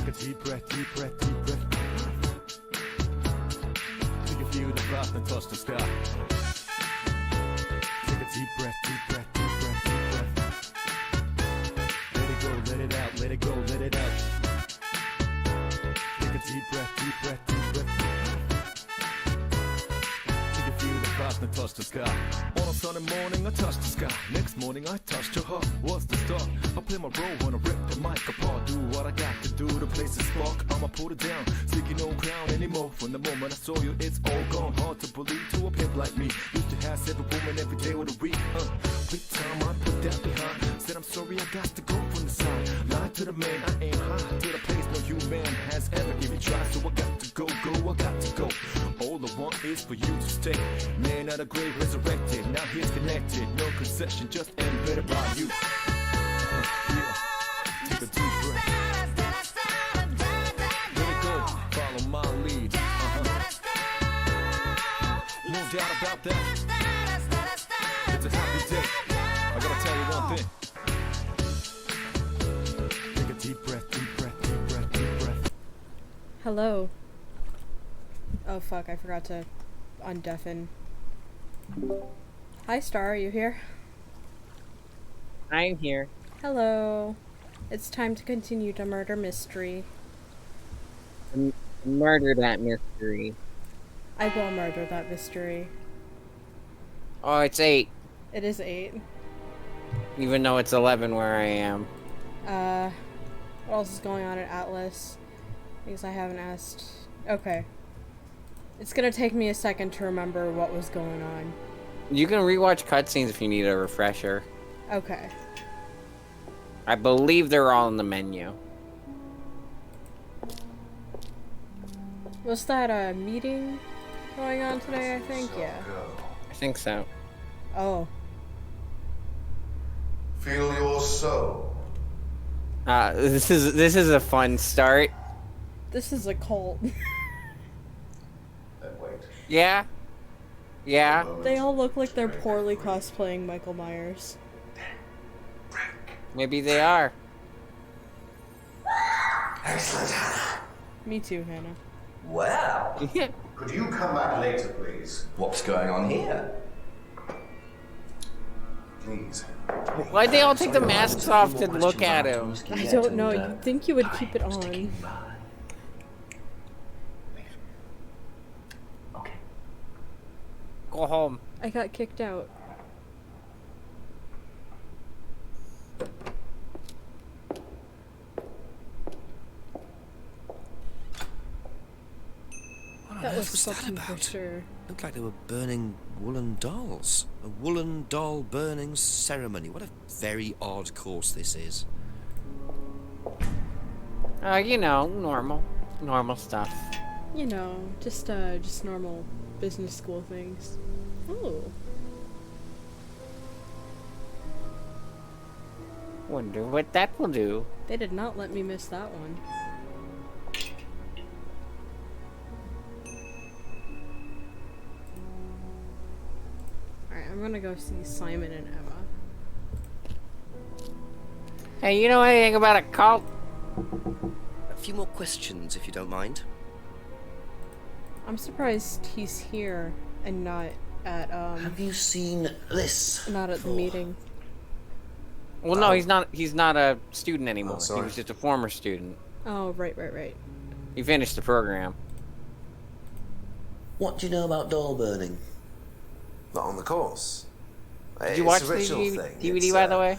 Take a deep breath, deep breath, deep breath. You can feel the frost and touch the sky. Take a deep breath, deep breath, deep breath, deep breath. Let it go, let it out, let it go, let it out. Take a deep breath, deep breath, deep breath. You can feel the frost and touch the sky. On a sunny morning, I touch the sky. Next morning, I touched your heart. What's the start? I play my role when I rip the mic apart. Do what I got to do, the place is spark. I'ma put it down, seeking no crown anymore. From the moment I saw you, it's all gone. Hard to believe to a pimp like me. Used to have 7 women every day of the week. Big time, I put that behind. Said I'm sorry, I got to go from the side. Lie to the man, I aim high to the place no human has ever even tried. So I got to go, I got to go. All I want is for you to stay. Man out of grave resurrected, now he's connected. No concession, just embedded by you. Yeah. Take a deep breath. Let it go, follow my lead. No doubt about that. It's a happy day. I gotta tell you one thing. Take a deep breath, deep breath, deep breath, deep breath. Hello. Oh fuck, I forgot to undeafen. Hi Star, are you here? I'm here. Hello. It's time to continue to murder mystery. Murder that mystery. I will murder that mystery. Oh, it's 8. It is 8. Even though it's 11 where I am. What else is going on at Atlas? Because I haven't asked. Okay. It's gonna take me a second to remember what was going on. You can rewatch cutscenes if you need a refresher. Okay. I believe they're all in the menu. Was that a meeting going on today, I think? Yeah. I think so. Oh. Feel your soul. This is a fun start. This is a cult. And wait. Yeah? Yeah? They all look like they're poorly cosplaying Michael Myers. Maybe they are. Excellent, Hannah. Me too, Hannah. Well, could you come back later, please? What's going on here? Please. Why'd they all take the masks off to look at him? I don't know, you'd think you would keep it on. Okay. Go home. I got kicked out. That was something for sure. Looked like they were burning woolen dolls. A woolen doll burning ceremony. What a very odd course this is. You know, normal stuff. You know, just normal business school things. Oh. Wonder what that will do. They did not let me miss that one. Alright, I'm gonna go see Simon and Emma. Hey, you know anything about a cult? A few more questions, if you don't mind. I'm surprised he's here and not at Have you seen this? not at the meeting. Well, no, he's not a student anymore. Oh, sorry. He was just a former student. Oh, right. He finished the program. What do you know about doll burning? Not on the course. Did you watch the DVD, by the way?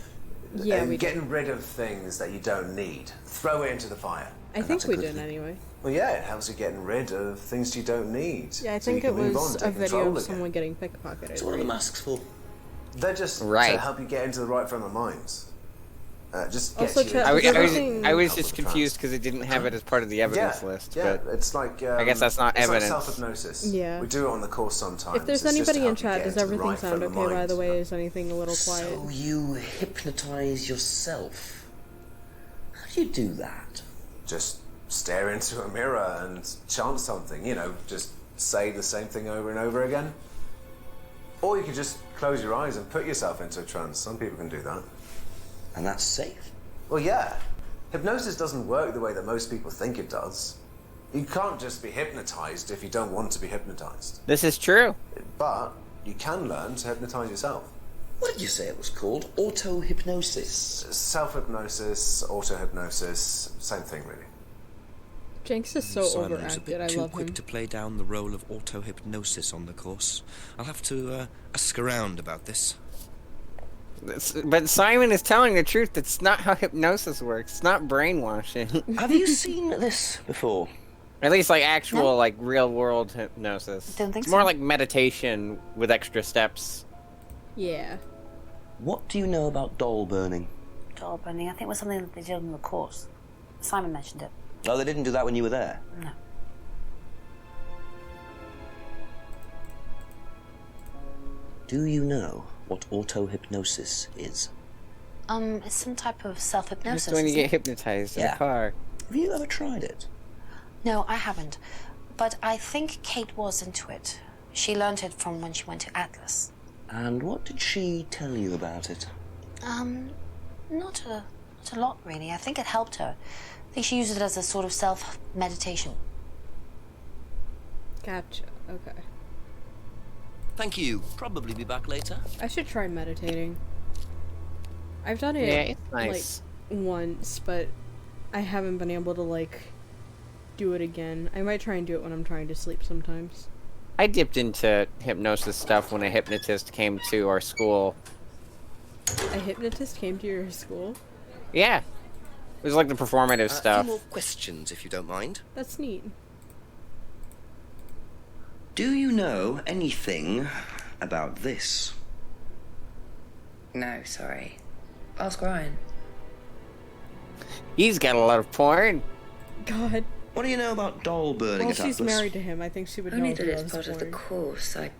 Yeah, we did. Getting rid of things that you don't need. Throw it into the fire. I think we did anyway. Well, yeah, it helps you getting rid of things you don't need. Yeah, I so you think it can move on, was take a video control of again. someone getting pickpocketed. So what are the masks for? They're just Right. to help you get into the right frame of mind. Just get Also, you. Chet, I Does everything- was just confused because it didn't have it as part of the evidence yeah, list. yeah, But it's like I guess that's not it's evidence. Like self-hypnosis. Yeah. We do it on the course sometimes. If there's It's just to anybody in help you chat, get does into the everything right sound frame of okay, by the mind. way? Is anything a little quiet? So you hypnotize yourself? How do you do that? Just stare into a mirror and chant something, you know, just say the same thing over and over again. Or you could just close your eyes and put yourself into a trance. Some people can do that. And that's safe. Well, yeah. Hypnosis doesn't work the way that most people think it does. You can't just be hypnotized if you don't want to be hypnotized. This is true. But you can learn to hypnotize yourself. What did you say it was called? Auto-hypnosis. Self-hypnosis, auto-hypnosis, same thing really. Jinx is so Simon was a overacted. bit I too love quick him. to play down the role of auto-hypnosis on the course. I'll have to ask around about this. But Simon is telling the truth. That's not how hypnosis works. It's not brainwashing. Have you seen this before? At least like actual, like real world hypnosis. Don't think It's more so. like meditation with extra steps. Yeah. What do you know about doll burning? Doll burning, I think it was something that they did on the course. Simon mentioned it. Oh, they didn't do that when you were there? No. Do you know what auto-hypnosis is? It's some type of self-hypnosis. Just when you isn't get it? hypnotized in Yeah. a car. Have you ever tried it? No, I haven't. But I think Kate was into it. She learned it from when she went to Atlas. And what did she tell you about it? Not a lot really. I think it helped her. I think she used it as a sort of self-meditation. Gotcha. Okay. Thank you. Probably be back later. I should try meditating. I've done it Yeah, it's nice. like once, but I haven't been able to like do it again. I might try and do it when I'm trying to sleep sometimes. I dipped into hypnosis stuff when a hypnotist came to our school. A hypnotist came to your school? Yeah. It was like the performative A stuff. few more questions, if you don't mind. That's neat. Do you know anything about this? No, sorry. Ask Ryan. He's got a lot of porn. God. What do you know about doll burning Well, at she's Atlas? married to him. I think she would know Only if that he it's loves part of the porn. course. I'm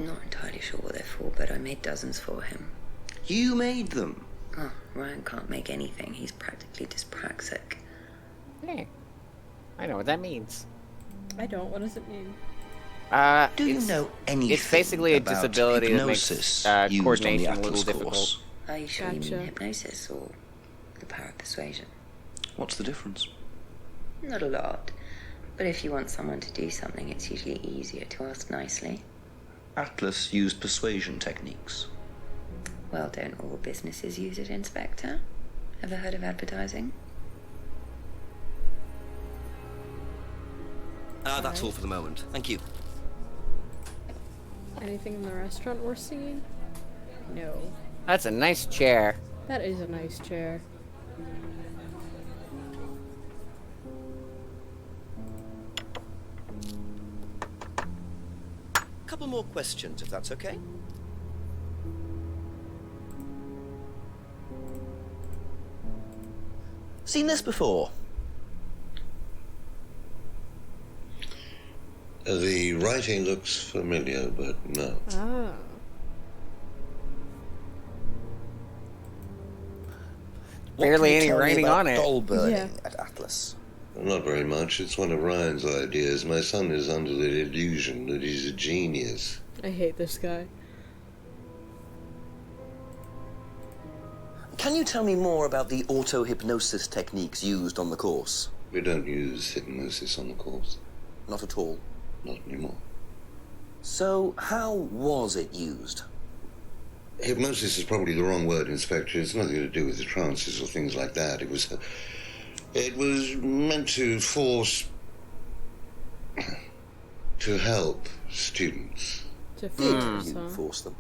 not entirely sure what they're for, but I made dozens for him. You made them. Oh, Ryan can't make anything. He's practically dyspraxic. Hey, I know what that means. I don't. What does it mean? Do you It's- know anything It's basically a about disability that hypnosis makes used coordination on a the little Atlas difficult. course? Are you sure you Gotcha. mean hypnosis or the power of persuasion? What's the difference? Not a lot. But if you want someone to do something, it's usually easier to ask nicely. Atlas used persuasion techniques. Well, don't all businesses use it, Inspector? Ever heard of advertising? That's all for the moment. Thank you. Anything in the restaurant we're seeing? No. That's a nice chair. That is a nice chair. Couple more questions, if that's okay. Seen this before? The writing looks familiar, but no. Ah. What Barely can you any tell me writing about on it. doll burning Yeah. at Atlas? Not very much. It's one of Ryan's ideas. My son is under the illusion that he's a genius. I hate this guy. Can you tell me more about the auto-hypnosis techniques used on the course? We don't use hypnosis on the course. Not at all. Not anymore. So, how was it used? Hypnosis is probably the wrong word, Inspector. It's nothing to do with the trances or things like that. It was meant to force... to help students. To Did focus, you huh? force them?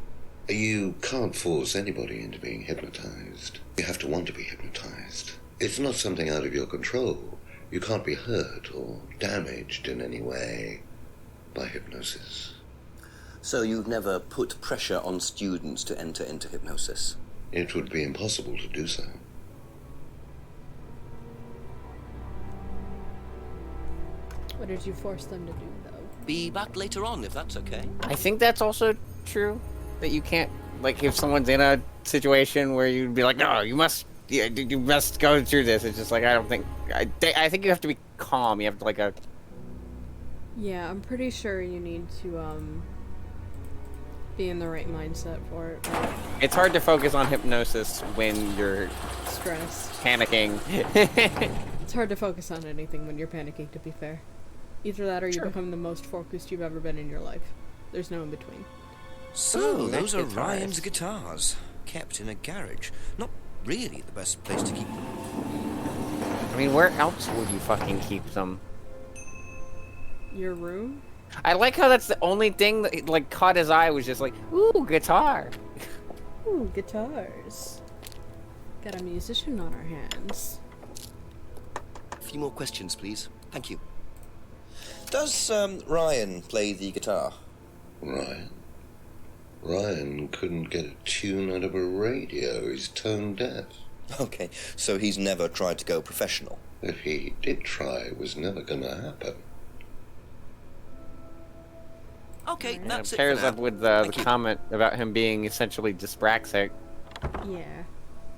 You can't force anybody into being hypnotized. You have to want to be hypnotized. It's not something out of your control. You can't be hurt or damaged in any way by hypnosis. So you've never put pressure on students to enter into hypnosis? It would be impossible to do so. What did you force them to do, though? Be back later on, if that's okay. I think that's also true. That you can't, like, if someone's in a situation where you'd be like, no, you must go through this. It's just like, I don't think, I think you have to be calm. You have to, like, Yeah, I'm pretty sure you need to, be in the right mindset for it. But It's hard to focus on hypnosis when you're stressed. panicking. It's hard to focus on anything when you're panicking, to be fair. Either that or you become the most focused you've ever been in your life. There's no in between. So, Ooh, those are nice Ryan's guitars, kept in a garage. Not really the best place to keep them. I mean, where else would you fucking keep them? Your room? I like how that's the only thing that like caught his eye was just like, ooh, guitar. Ooh, guitars. Got a musician on our hands. A few more questions, please. Thank you. Does Ryan play the guitar? Ryan? Ryan couldn't get a tune out of a radio. He's tone deaf. Okay, so he's never tried to go professional. If he did try, it was never gonna happen. Okay, that's it Pairs for now. up with the Thank you. comment about him being essentially dyspraxic. Yeah.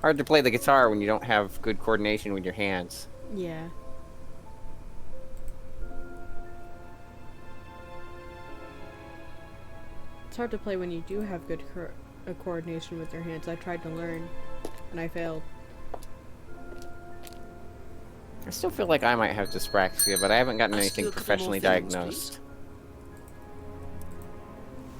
Hard to play the guitar when you don't have good coordination with your hands. Yeah. It's hard to play when you do have good coordination with your hands. I tried to learn, and I failed. I still feel like I might have dyspraxia, but I haven't gotten Ask anything you a couple professionally more things, diagnosed.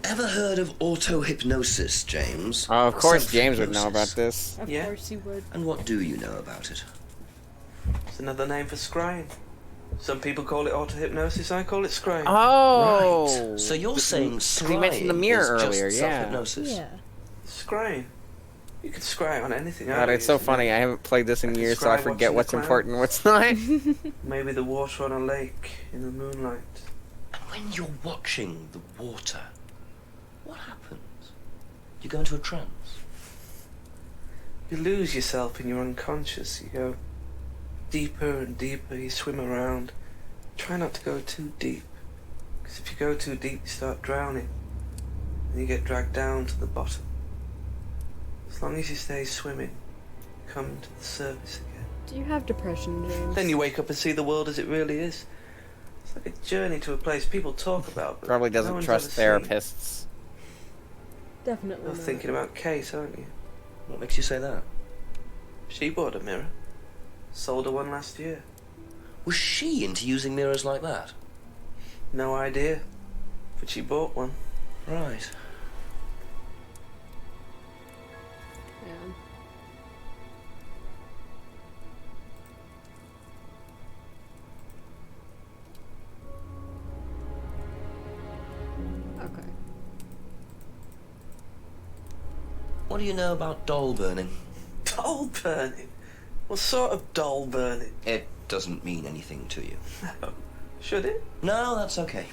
Ever heard of auto-hypnosis, James? Oh, of course James would know about Self-hypnosis. this. Of Yeah. course you would. And what do you know about it? It's another name for scrying. Some people call it auto-hypnosis, I call it scrying. Oh! Right. So you're saying Because he mentioned the scrying mirror is earlier, just yeah. self-hypnosis? Yeah. Scrying. You can scry on anything. God, it's so funny. I haven't played this in years, so I Describe forget what's what's in the important and what's not. Maybe the water on a lake in the moonlight. And when you're watching the water, what happens? You go into a trance. You lose yourself in your unconscious. You go deeper and deeper. You swim around. Try not to go too deep. Because if you go too deep, you start drowning. And you get dragged down to the bottom. As long as you stay swimming, you come to the surface again. Do you have depression, James? Then you wake up and see the world as it really is. It's like a journey to a place people talk about, but Probably no doesn't one's trust ever seen. therapists. Definitely You're not. thinking about Kate, aren't you? What makes you say that? She bought a mirror. Sold her one last year. Was she into using mirrors like that? No idea. But she bought one. Right. Yeah. Okay. What do you know about doll burning? Doll burning? What sort of doll burning? It doesn't mean anything to you. Should it? No, that's okay.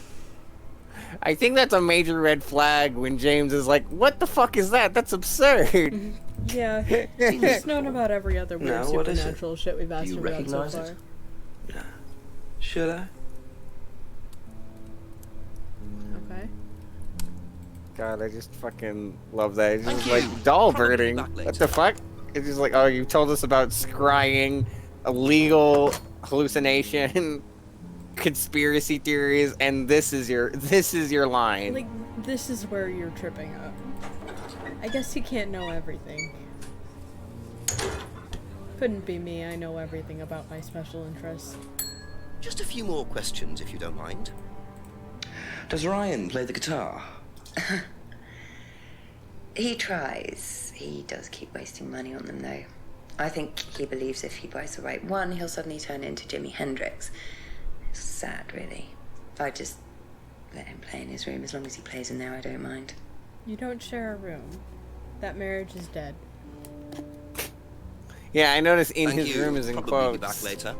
I think that's a major red flag when James is like, what the fuck is that? That's absurd. Yeah. He's known about every other weird No, what is it? supernatural shit we've asked you him about so recognize far. it? No. Should I? Okay. God, I just fucking love that. It's just Thank you. like doll Probably birding. back What later. the fuck? It's just like, oh, you told us about scrying, illegal hallucination, conspiracy theories, and this is your line. Like, this is where you're tripping up. I guess you can't know everything. Couldn't be me, I know everything about my special interests. Just a few more questions, if you don't mind. Does Ryan play the guitar? He tries. He does keep wasting money on them, though. I think he believes if he buys the right one, he'll suddenly turn into Jimi Hendrix. It's sad, really. If I just let him play in his room, as long as he plays in there, I don't mind. You don't share a room. That marriage is dead. Yeah, I noticed in Thank his you. room is in Probably quotes. be back later.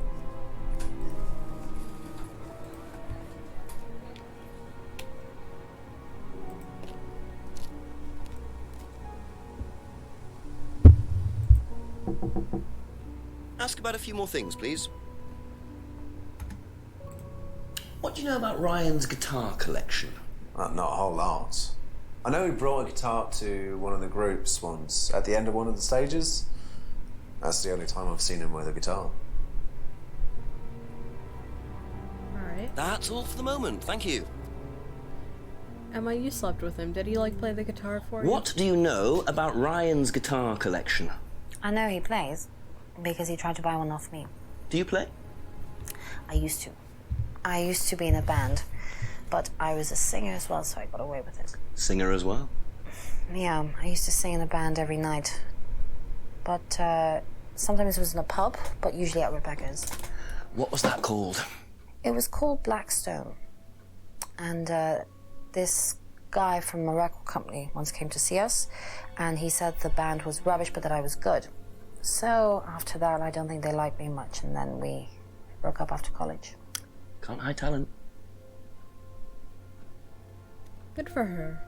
Ask about a few more things, please. What do you know about Ryan's guitar collection? Not a whole lot. I know he brought a guitar to one of the groups once, at the end of one of the stages. That's the only time I've seen him with a guitar. Alright. That's all for the moment, thank you. Emma, you slept with him. Did he, like, play the guitar for you? What do you know about Ryan's guitar collection? I know he plays, because he tried to buy one off me. Do you play? I used to. I used to be in a band, but I was a singer as well, so I got away with it. Singer as well? Yeah, I used to sing in a band every night. But sometimes it was in a pub, but usually at Rebecca's. What was that called? It was called Blackstone. And this guy from a record company once came to see us, and he said the band was rubbish, but that I was good. So after that, I don't think they liked me much, and then we broke up after college. Can't hide talent. Good for her.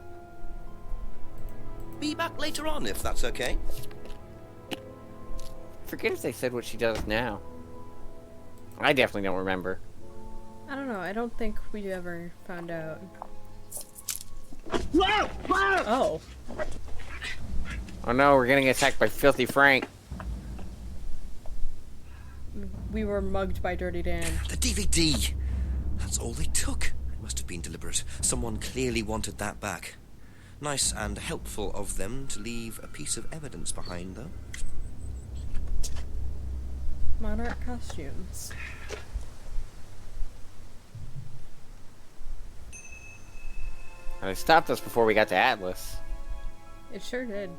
Be back later on, if that's okay. Forget if they said what she does now. I definitely don't remember. I don't know. I don't think we ever found out. Whoa! Whoa! Oh. Oh no, we're getting attacked by Filthy Frank. We were mugged by Dirty Dan. The DVD! That's all they took. It must have been deliberate. Someone clearly wanted that back. Nice and helpful of them to leave a piece of evidence behind, though. Moderate costumes. And it stopped us before we got to Atlas. It sure did.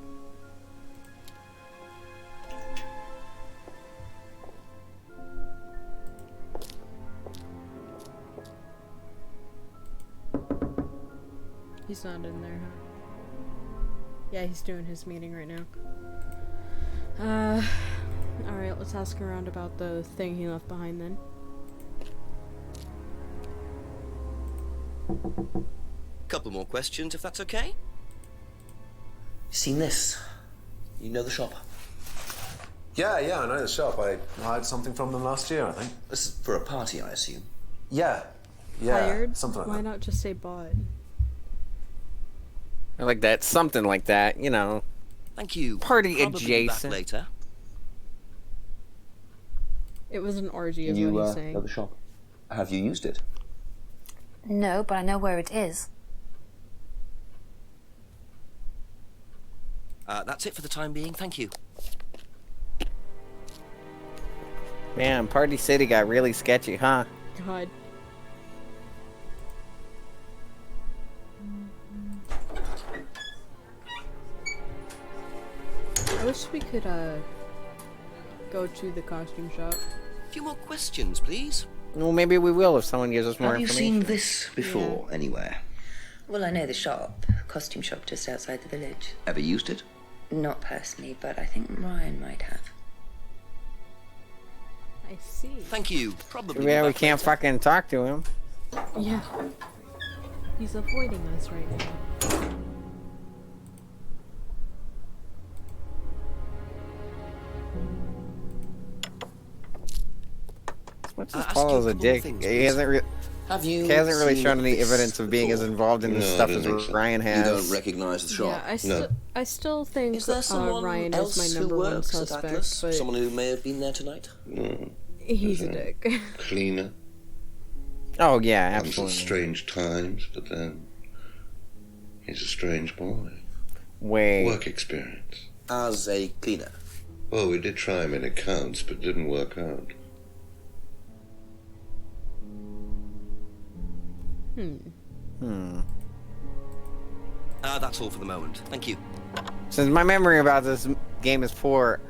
He's not in there, huh? Yeah, he's doing his meeting right now. Alright, let's ask around about the thing he left behind then. Couple more questions, if that's okay? Seen this? You know the shop? Yeah, I know the shop. I hired something from them last year, I think. This is for a party, I assume. Yeah, Hired? something like Why that. not just say bought? I like that, something like that, you know. Thank you. Party Probably be back adjacent. later. It was an orgy, is You what he's know saying. the shop? Have you used it? No, but I know where it is. That's it for the time being. Thank you. Man, Party City got really sketchy, huh? God. I wish we could, go to the costume shop. A few more questions, please. Well, maybe we will if someone gives us more Have you information. seen this before, anywhere? Well, I know the shop, costume shop just outside the village. Ever used it? Not personally, but I think Ryan might have. I see. Thank you. Probably. Yeah, be we back can't later. fucking talk to him. Yeah. He's avoiding us right now. What's I'll this ask Paul you as a a couple dick? of things, He please. Have you he hasn't really seen shown any this evidence of being as before? involved in this No, stuff I as don't think so. Ryan You has. don't recognise the shop? Yeah, I still think Is there someone Ryan else is my who number one works at suspect, Atlas? but Someone who may have been there tonight? No. he's a dick. Cleaner. Oh yeah, Comes at absolutely. strange times, but then he's a strange boy. Way. Work experience. As a cleaner. Well, we did try him in accounts, but didn't work out. That's all for the moment. Thank you. Since my memory about this game is poor,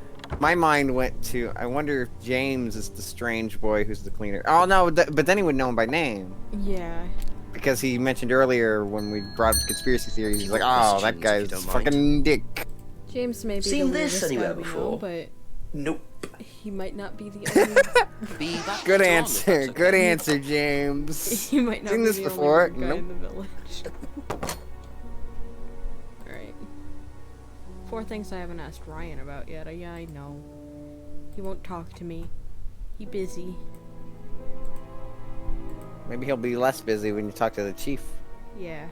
my mind went to, I wonder if James is the strange boy who's the cleaner. Oh no, but then he would know him by name. Yeah. Because he mentioned earlier when we brought up the conspiracy theories, he's like, oh, that Questions, if guy's you don't fucking dick. James may be Seen the this weirdest anywhere guy we know, before? but Nope. he might not be the only. Be back Good later on, if answer, that's okay. good answer, James. He might not Seen be this the before? only weird guy in Nope. the village. Alright. 4 things I haven't asked Ryan about yet. Yeah, I know. He won't talk to me. He busy. Maybe he'll be less busy when you talk to the chief. Yeah.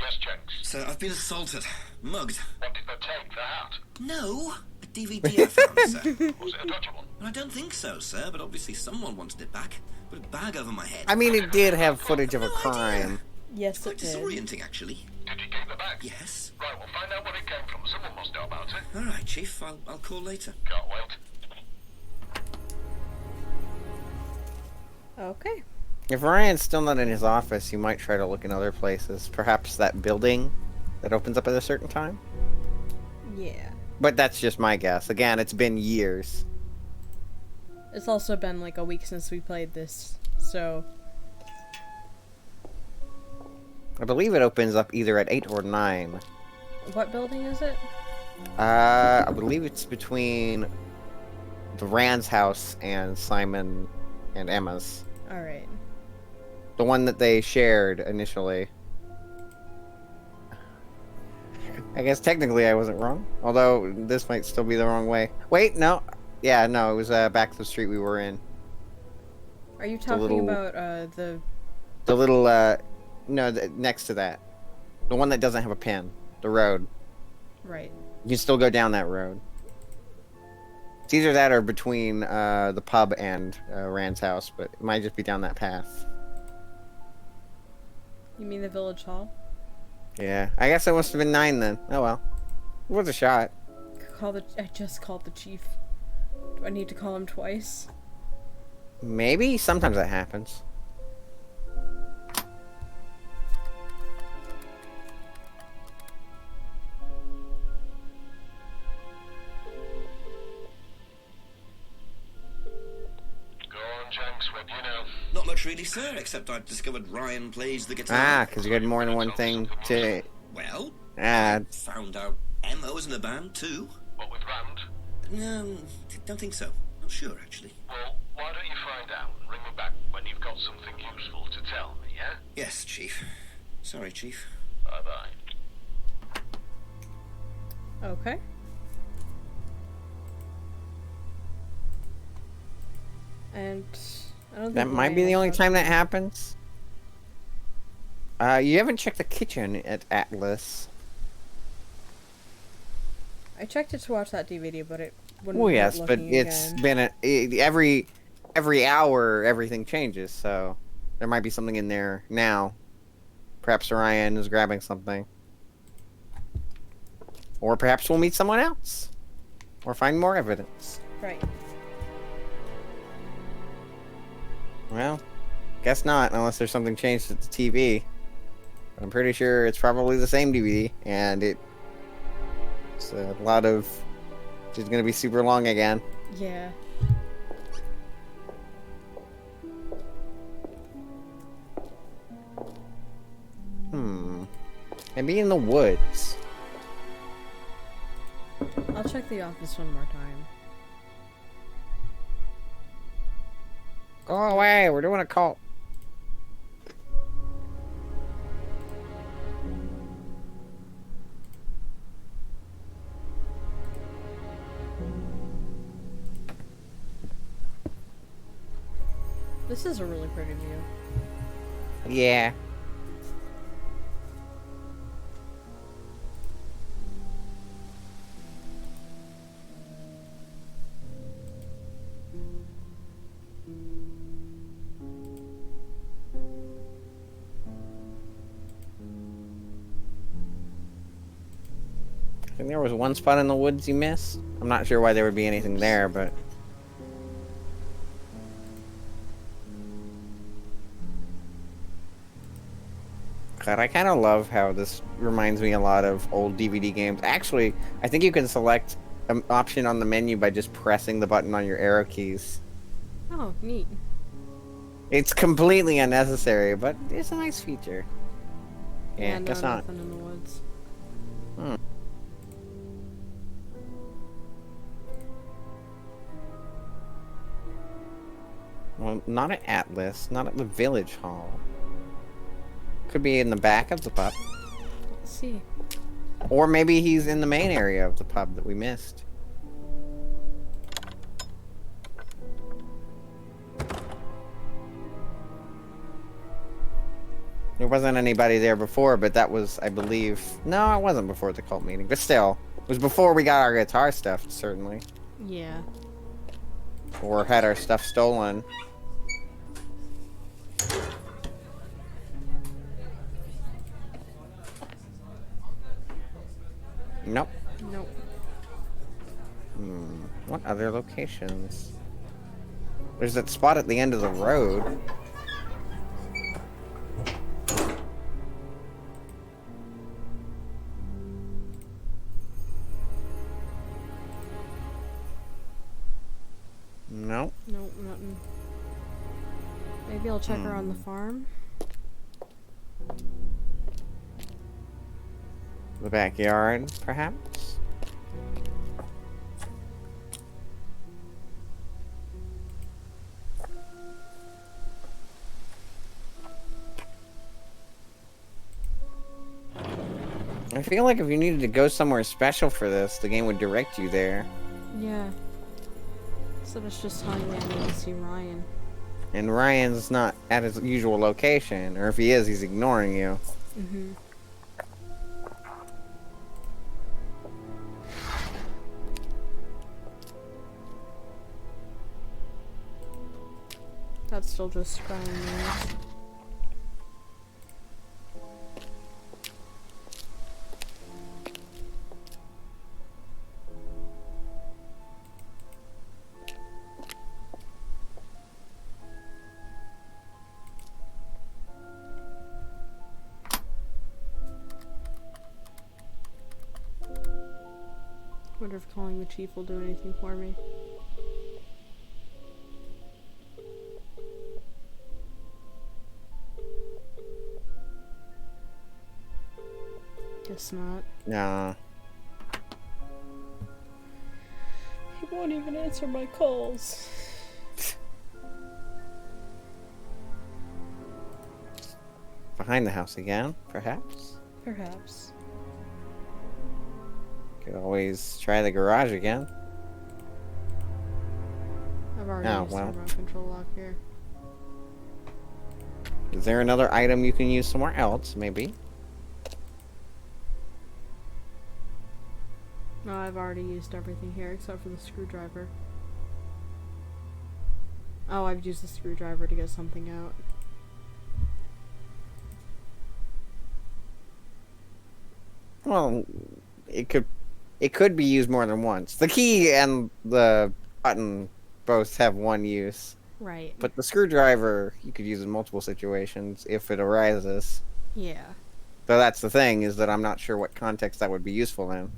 Yes, Jenks. Sir, I've been assaulted. Mugged. What did they take? The hat? No, a DVD I found, sir. Was it a dodgy one? I don't think so, sir, but obviously someone wanted it back. Put a bag over my head. I mean, it did have footage of a No idea. crime. Yes, Quite it did. disorienting, actually. Did you keep the bag? Yes. Right, we'll find out where it came from. Someone must know about it. All right, Chief. I'll call later. Can't wait. Okay. If Ryan's still not in his office, you might try to look in other places. Perhaps that building that opens up at a certain time? Yeah. But that's just my guess. Again, it's been years. It's also been like a week since we played this, so... I believe it opens up either at 8 or 9. What building is it? I believe it's between the Rand's house and Simon and Emma's. Alright. The one that they shared initially. I guess technically I wasn't wrong. Although, this might still be the wrong way. Wait, no. Yeah, no, it was back the street we were in. Are you talking little- about, the... The little, no, next to that. The one that doesn't have a pin. The road. Right. You can still go down that road. It's either that or between the pub and Rand's house, but it might just be down that path. You mean the village hall? Yeah, I guess it must have been 9 then. Oh well. It was a shot. I just called the chief. Do I need to call him twice? Maybe? Sometimes that happens. Go on, Jenks. What do you know? Not much really, sir, except I've discovered Ryan plays the guitar. Ah, because you had more than one thing to... Well, Ah, found out Emma was in the band, too. What with Rand? No, don't think so. Not sure, actually. Well, why don't you find out and ring me back when you've got something useful to tell me, yeah? Yes, Chief. Sorry, Chief. Bye-bye. Okay. And... I don't that think might be Ryan the only has- time that happens. You haven't checked the kitchen at Atlas. I checked it to watch that DVD, but it wouldn't Well, be yes, but looking it's again. been every hour everything changes, so there might be something in there now. Perhaps Ryan is grabbing something, or perhaps we'll meet someone else, or find more evidence. Right. Well, guess not, unless there's something changed at the TV. But I'm pretty sure it's probably the same DVD, and it's a lot of. It's gonna be super long again. Yeah. Maybe in the woods. I'll check the office one more time. Go away, we're doing a cult. This is a really pretty view. Yeah. I think there was one spot in the woods you missed. I'm not sure why there would be anything there, but... God, I kind of love how this reminds me a lot of old DVD games. Actually, I think you can select an option on the menu by just pressing the button on your arrow keys. Oh, neat. It's completely unnecessary, but it's a nice feature. Yeah, no, guess not. nothing in the woods. Well, not at Atlas, not at the village hall. Could be in the back of the pub. Let's see. Or maybe he's in the main area of the pub that we missed. wasn't anybody there before, but that was, I believe... No, it wasn't before the cult meeting, but still. It was before we got our guitar stuff, certainly. Yeah. Or had our stuff stolen. Nope. Nope. What other locations? There's that spot at the end of the road. No. Nope, nothing. Maybe I'll check around the farm. The backyard, perhaps? I feel like if you needed to go somewhere special for this, the game would direct you there. Yeah. So it's just telling me I need to see Ryan. And Ryan's not at his usual location, or if he is, he's ignoring you. Mm-hmm. That's still just scrying me. Wonder if calling the chief will do anything for me. Guess not. Nah. He won't even answer my calls. Behind the house again, perhaps? Perhaps. Could always try the garage again. I've already used the remote control lock here. Is there another item you can use somewhere else, maybe? No, I've already used everything here except for the screwdriver. Oh, I've used the screwdriver to get something out. Well, it could be used more than once. The key and the button both have one use. Right. But the screwdriver, you could use in multiple situations if it arises. Yeah. So that's the thing, is that I'm not sure what context that would be useful in.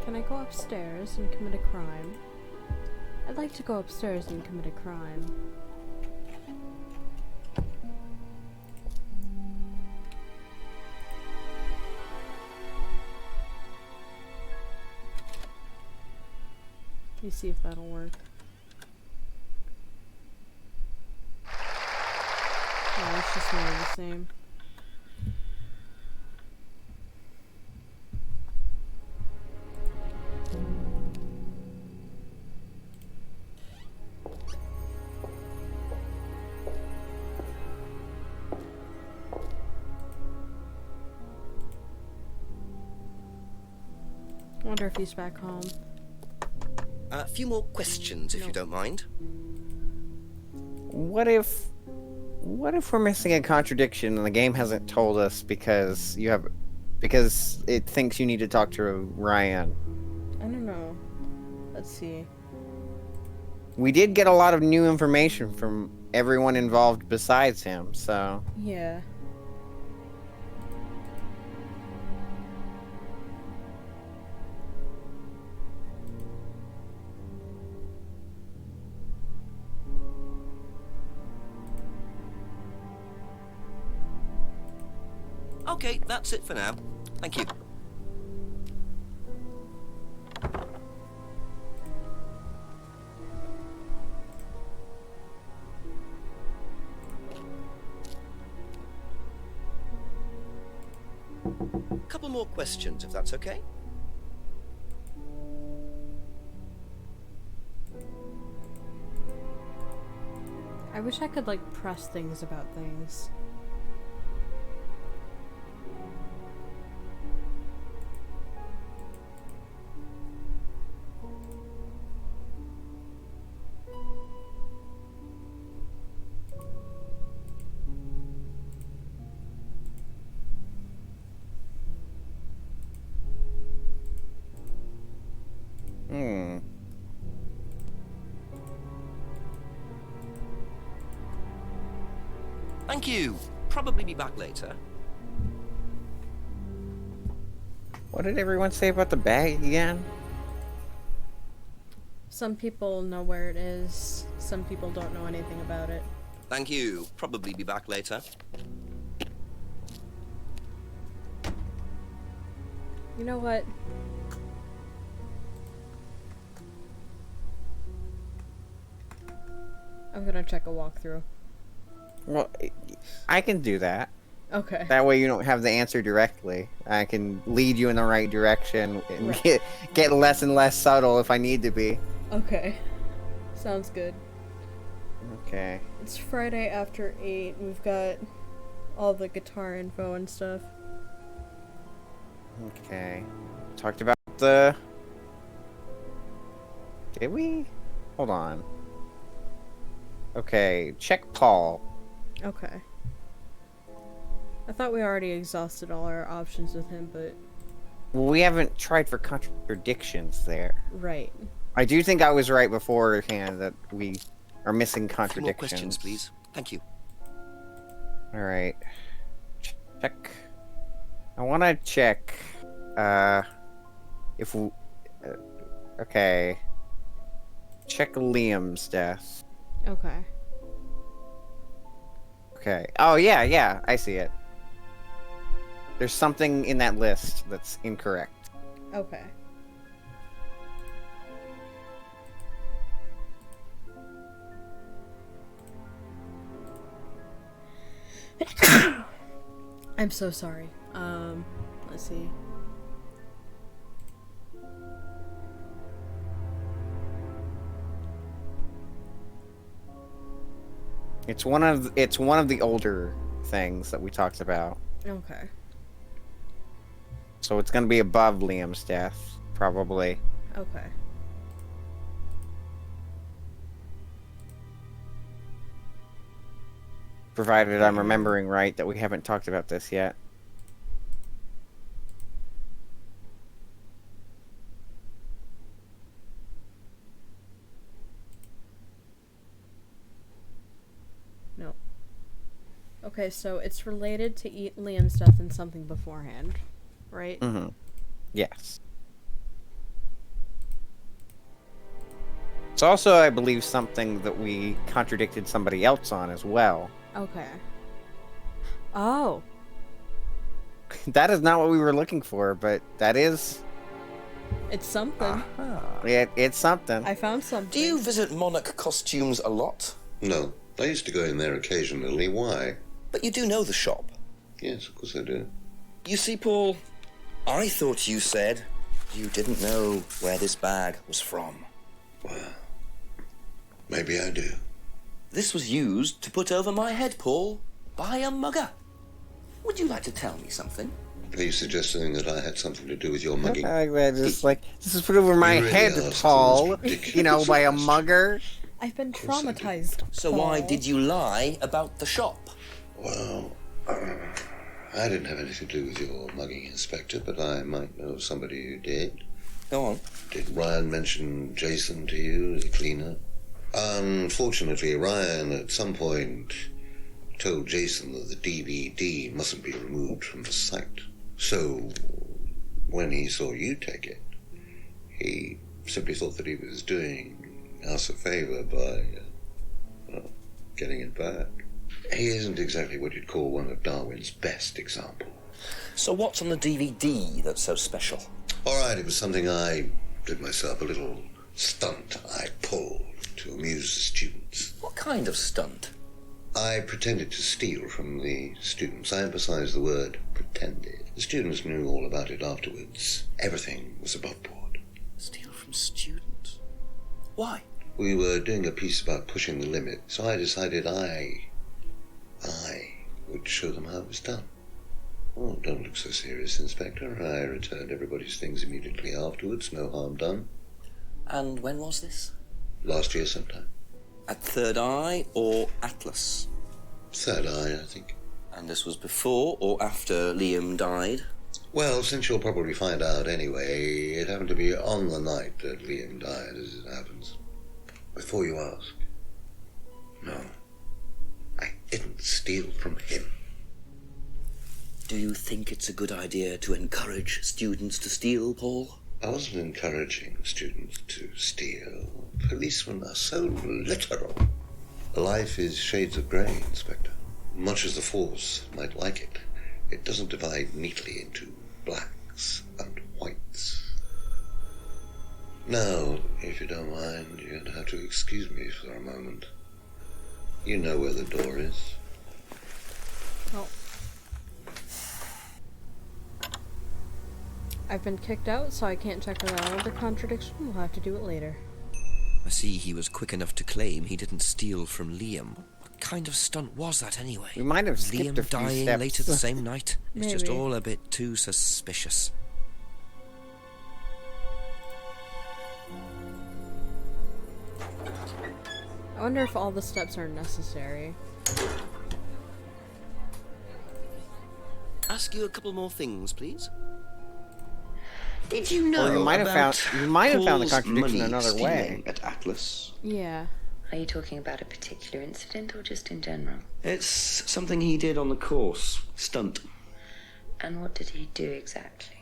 Can I go upstairs and commit a crime? I'd like to go upstairs and commit a crime. Let me see if that'll work. Yeah, it's just more of the same. Wonder if he's back home. A few more questions, if you don't mind. What if we're missing a contradiction and the game hasn't told us because it thinks you need to talk to Ryan? I don't know. Let's see. We did get a lot of new information from everyone involved besides him, so... Yeah. Okay, that's it for now. Thank you. A couple more questions, if that's okay. I wish I could, like, press things about things. Thank you. Probably be back later. What did everyone say about the bag again? Some people know where it is, some people don't know anything about it. Thank you. Probably be back later. You know what? I'm gonna check a walkthrough. Well, I can do that. Okay. That way you don't have the answer directly. I can lead you in the right direction and Right. get less and less subtle if I need to be. Okay. Sounds good. Okay. It's Friday after 8. We've got all the guitar info and stuff. Okay. Talked about the... Did we? Hold on. Okay, check Paul. Okay. I thought we already exhausted all our options with him, but... Well, we haven't tried for contradictions there. Right. I do think I was right beforehand that we are missing A few contradictions. more questions, please. Thank you. Alright. Check. I want to check, if we... okay. Check Liam's death. Okay. Okay. Oh, yeah, I see it. There's something in that list that's incorrect. Okay. I'm so sorry. Let's see. It's one of the older things that we talked about. Okay. So it's gonna be above Liam's death, probably. Okay. Provided I'm remembering right that we haven't talked about this yet. No. Okay, so it's related to Liam's death and something beforehand, right? Mm-hmm. Yes. It's also, I believe, something that we contradicted somebody else on as well. Okay. Oh. That is not what we were looking for, but that is... It's something. It's something. I found something. Do you visit Monarch Costumes a lot? No, I used to go in there occasionally. Why? But you do know the shop. Yes, of course I do. You see, Paul, I thought you said you didn't know where this bag was from. Well, maybe I do. This was used to put over my head, Paul, by a mugger. Would you like to tell me something? Are you suggesting that I had something to do with your mugging? Just like, this is put over my You really head, asked Paul. the most ridiculous You know, by a question. mugger. I've been traumatized. So why did you lie about the shop? Well, I didn't have anything to do with your mugging, Inspector, but I might know somebody who did. Go on. Did Ryan mention Jason to you as a cleaner? Unfortunately, Ryan at some point told Jason that the DVD mustn't be removed from the site. So, when he saw you take it, he simply thought that he was doing us a favor by, getting it back. He isn't exactly what you'd call one of Darwin's best examples. So what's on the DVD that's so special? All right, it was something I did myself, a little stunt I pulled to amuse the students. What kind of stunt? I pretended to steal from the students. I emphasize the word pretended. The students knew all about it afterwards. Everything was above board. Steal from students? Why? We were doing a piece about pushing the limit, so I decided I would show them how it was done. Oh, don't look so serious, Inspector. I returned everybody's things immediately afterwards. No harm done. And when was this? Last year sometime. At Third Eye or Atlas? Third Eye, I think. And this was before or after Liam died? Well, since you'll probably find out anyway, it happened to be on the night that Liam died, as it happens. Before you ask, no, I didn't steal from him. Do you think it's a good idea to encourage students to steal, Paul? I wasn't encouraging students to steal. Policemen are so literal. Life is shades of grey, Inspector. Much as the Force might like it, it doesn't divide neatly into blacks and whites. Now, if you don't mind, you're going to have to excuse me for a moment. You know where the door is. Oh. I've been kicked out, so I can't check that out under Contradiction. We'll have to do it later. I see he was quick enough to claim he didn't steal from Liam. What kind of stunt was that anyway? We might have skipped Liam a few dying steps. later the same night? It's just Maybe. all a bit too suspicious. I wonder if all the steps are necessary. Ask you a couple more things, please. Did you know Or you might have about found the Paul's contradiction money another stealing way. at Atlas? Yeah. Are you talking about a particular incident or just in general? It's something he did on the course. Stunt. And what did he do exactly?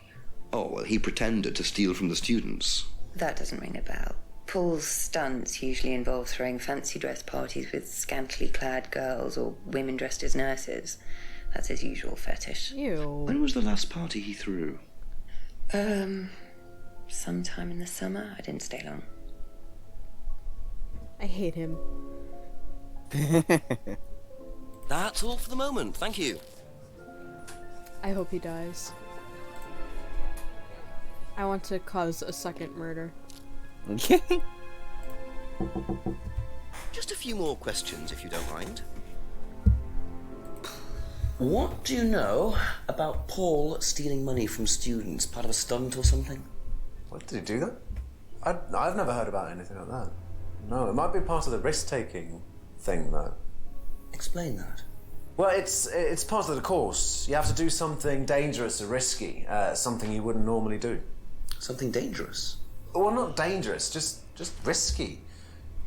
Oh, well, he pretended to steal from the students. That doesn't ring a bell. Paul's stunts usually involve throwing fancy dress parties with scantily clad girls or women dressed as nurses. That's his usual fetish. Ew. When was the last party he threw? Sometime in the summer. I didn't stay long. I hate him. That's all for the moment, thank you. I hope he dies. I want to cause a second murder. Just a few more questions, if you don't mind. What do you know about Paul stealing money from students? Part of a stunt or something? What, did he do that? I've never heard about anything like that. No, it might be part of the risk-taking thing, though. Explain that. Well, it's part of the course. You have to do something dangerous or risky, something you wouldn't normally do. Something dangerous? Well, not dangerous, just risky.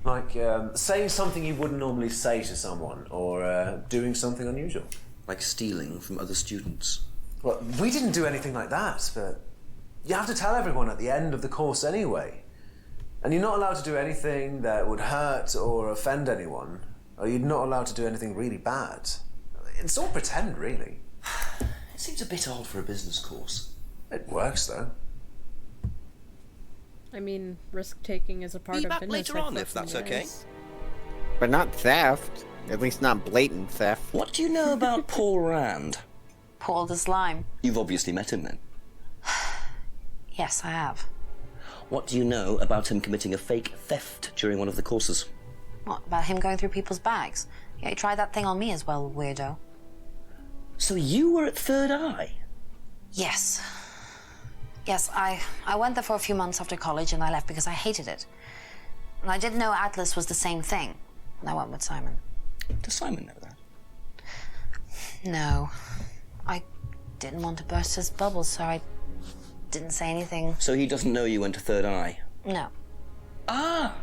Like saying something you wouldn't normally say to someone, or doing something unusual. Like stealing from other students? Well, we didn't do anything like that, but you have to tell everyone at the end of the course anyway. And you're not allowed to do anything that would hurt or offend anyone, or you're not allowed to do anything really bad. It's all pretend, really. It seems a bit odd for a business course. It works, though. I mean, risk-taking is a part Be of back business. later on, if that's okay. But not theft. At least not blatant theft. What do you know about Paul Rand? Paul the Slime. You've obviously met him then. Yes, I have. What do you know about him committing a fake theft during one of the courses? What, about him going through people's bags? Yeah, he tried that thing on me as well, weirdo. So you were at Third Eye? Yes. Yes, I went there for a few months after college and I left because I hated it. And I didn't know Atlas was the same thing. And I went with Simon. Does Simon know that? No. I didn't want to burst his bubble, so I didn't say anything. So he doesn't know you went to Third Eye? No. Ah!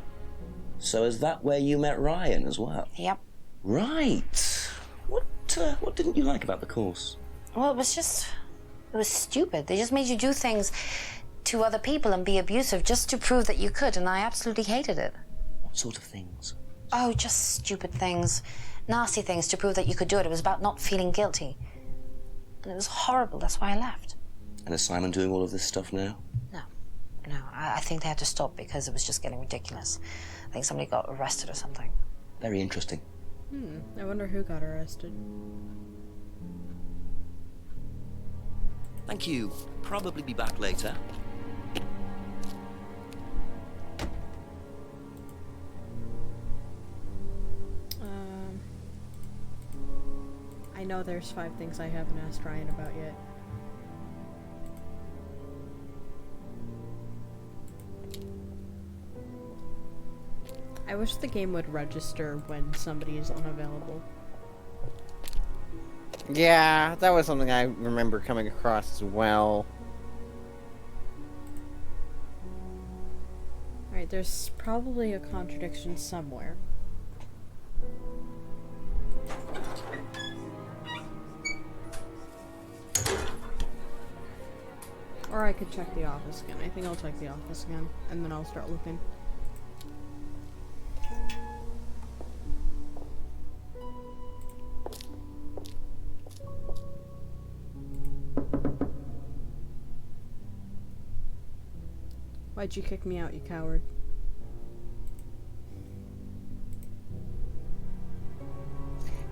So is that where you met Ryan as well? Yep. Right. What didn't you like about the course? Well, it was stupid. They just made you do things to other people and be abusive just to prove that you could, and I absolutely hated it. What sort of things? Oh, just stupid things. Nasty things to prove that you could do it. It was about not feeling guilty. And it was horrible. That's why I left. And is Simon doing all of this stuff now? No, I think they had to stop because it was just getting ridiculous. I think somebody got arrested or something. Very interesting. I wonder who got arrested. Thank you. Probably be back later. I know there's 5 things I haven't asked Ryan about yet. I wish the game would register when somebody is unavailable. Yeah, that was something I remember coming across as well. Alright, there's probably a contradiction somewhere. Or I could check the office again. I think I'll check the office again, and then I'll start looking. Why'd you kick me out, you coward?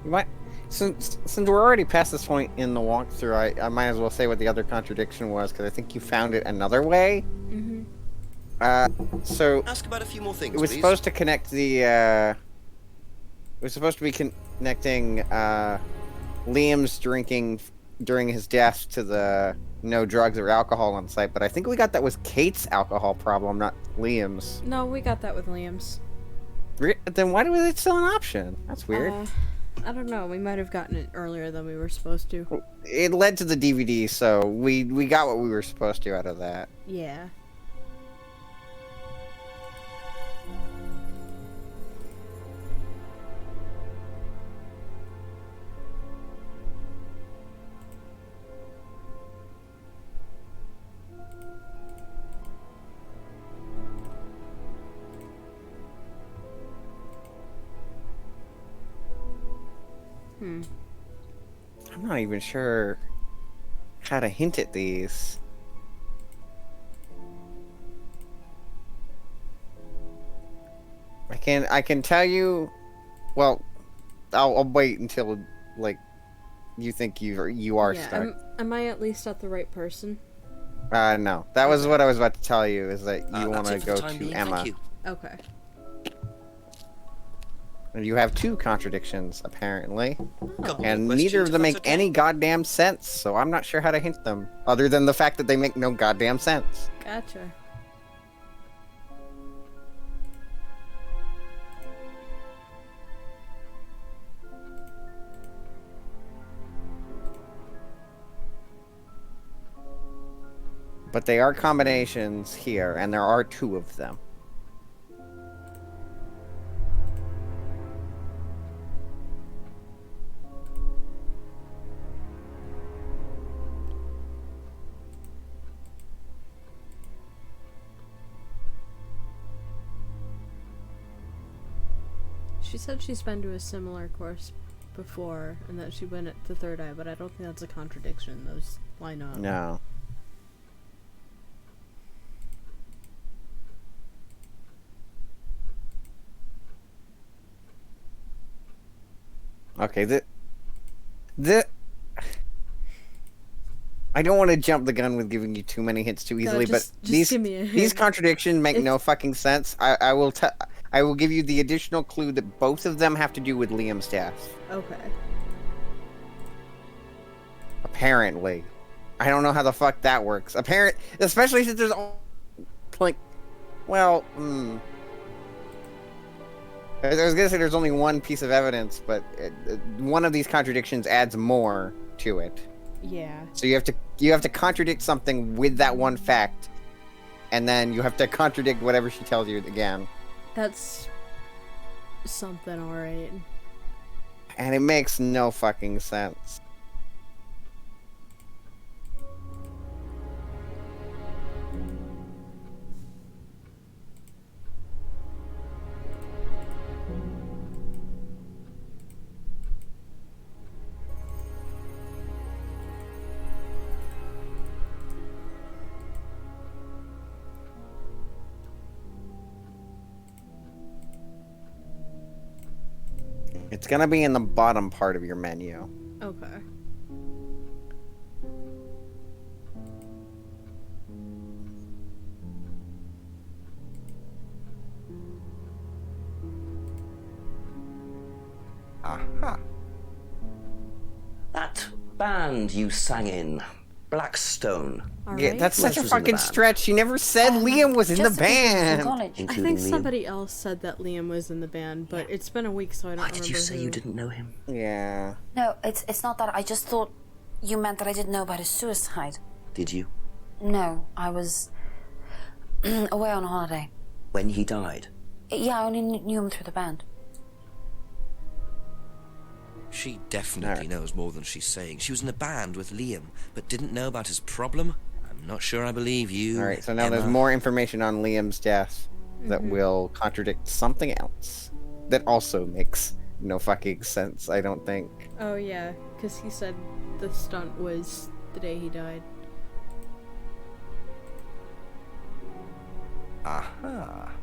You might, since we're already past this point in the walkthrough, I might as well say what the other contradiction was, because I think you found it another way. Mm-hmm. So Ask about a few more things, it was please. supposed to connect the, it was supposed to be connecting, Liam's drinking during his death to the no drugs or alcohol on site, but I think we got that was Kate's alcohol problem, not Liam's. No, we got that with Liam's. Then why was it still an option? That's weird. I don't know. We might have gotten it earlier than we were supposed to. It led to the DVD, so we got what we were supposed to out of that. Yeah. I'm not even sure how to hint at these. I can tell you. Well, I'll wait until like you think you are Yeah, stuck. am I at least at the right person? No, that was what I was about to tell you. Is that you want That's to it for go the time to being. Emma? Thank you. Okay. And you have 2 contradictions apparently, Couple and more neither of questions, them if make that's okay. any goddamn sense. So I'm not sure how to hint them, other than the fact that they make no goddamn sense. Gotcha. But they are combinations here, and there are 2 of them. She said she's been to a similar course before, and that she went at the Third Eye, but I don't think that's a contradiction. Those line up. No. Okay, I don't want to jump the gun with giving you too many hints too easily, just but these give me a hint. these contradictions make no fucking sense. I will give you the additional clue that both of them have to do with Liam's death. Okay. Apparently. I don't know how the fuck that works. Especially since there's like, well, I was gonna say there's only one piece of evidence, but one of these contradictions adds more to it. Yeah. So you have to contradict something with that one fact, and then you have to contradict whatever she tells you again. That's something, alright. And it makes no fucking sense. It's gonna be in the bottom part of your menu. Okay. Aha. That band you sang in, Blackstone. Yeah, that's Who such a else was in the fucking band? stretch. You never said Liam was in the band. I Including think Liam. somebody else said that Liam was in the band, but it's been a week, so I don't Why remember did you say who. you didn't know him? Yeah. No, it's not that. I just thought you meant that I didn't know about his suicide. Did you? No, I was away on holiday. When he died? Yeah, I only knew him through the band. She definitely knows more than she's saying. She was in a band with Liam, but didn't know about his problem? I'm not sure I believe you. Alright, so now Emma. there's more information on Liam's death that will contradict something else. That also makes no fucking sense, I don't think. Oh yeah, because he said the stunt was the day he died. Aha.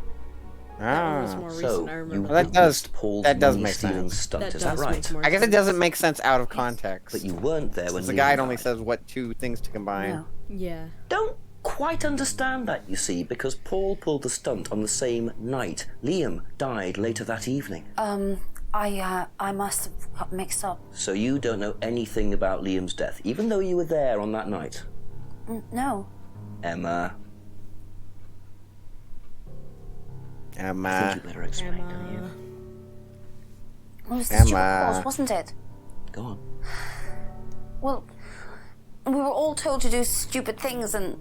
That was more recent, I you remember. Well, Paul's that does money make stealing sense. stunt, That is that does right? make more I guess it sense. doesn't make sense out of context. But you weren't there when the Liam guide only died. says what two things to combine. No. Yeah. Don't quite understand that, you see, because Paul pulled the stunt on the same night. Liam died later that evening. I must have got mixed up. So you don't know anything about Liam's death, even though you were there on that night. No. Emma, I Emma. think you better explain, don't you? It was the stupid Emma. calls, wasn't it? Go on. Well, we were all told to do stupid things, and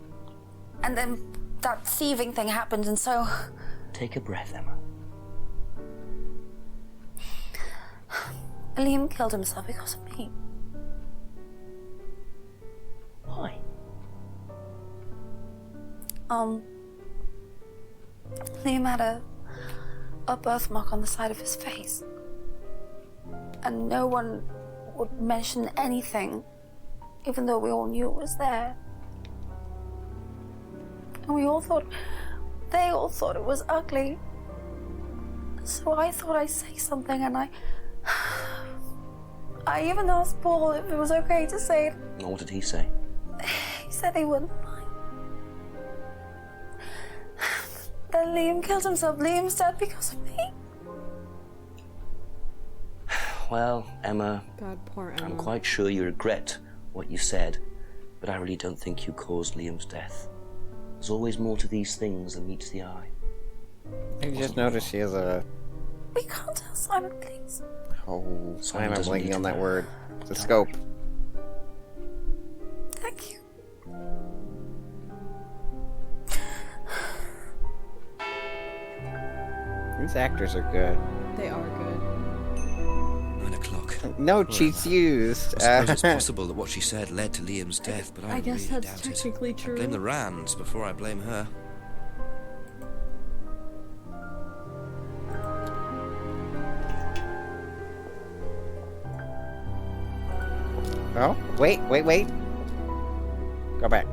then that thieving thing happened, and so Take a breath, Emma. Liam killed himself because of me. Why? Liam had a birthmark on the side of his face, and no one would mention anything, even though we all knew it was there. And they all thought it was ugly. So I thought I'd say something, and I even asked Paul if it was okay to say it. What did he say? He said he wouldn't mind. Then Liam killed himself. Liam's dead because of me. Well, Emma, God, poor Emma. I'm quite sure you regret what you said, but I really don't think you caused Liam's death. There's always more to these things than meets the eye. You just noticed she has a... We can't tell Simon, please. Oh, Simon I'm doesn't blanking need on to that know. word. It's a scope. Thank you. These actors are good. They are good. 9 o'clock. No Poor cheats Emma. used. I suppose it's possible that what she said led to Liam's death, but I guess really that's doubt it. technically I true. blame the Rands before I blame her. Oh, wait. Go back.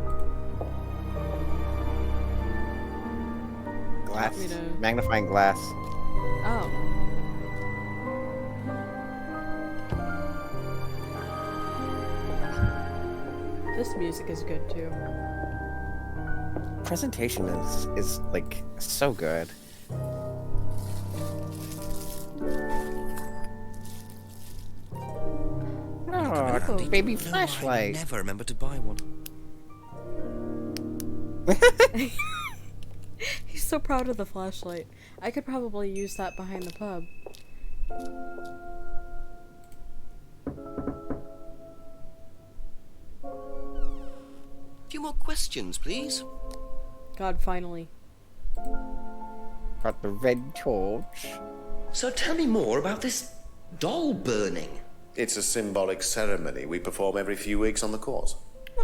Glass. me to- Magnifying glass. Oh. This music is good too. Presentation is like so good. Oh, Cool. baby No, I flashlight. never remember to buy one. He's so proud of the flashlight. I could probably use that behind the pub. A few more questions, please. God, finally. Got the red torch. So tell me more about this doll burning. It's a symbolic ceremony we perform every few weeks on the course.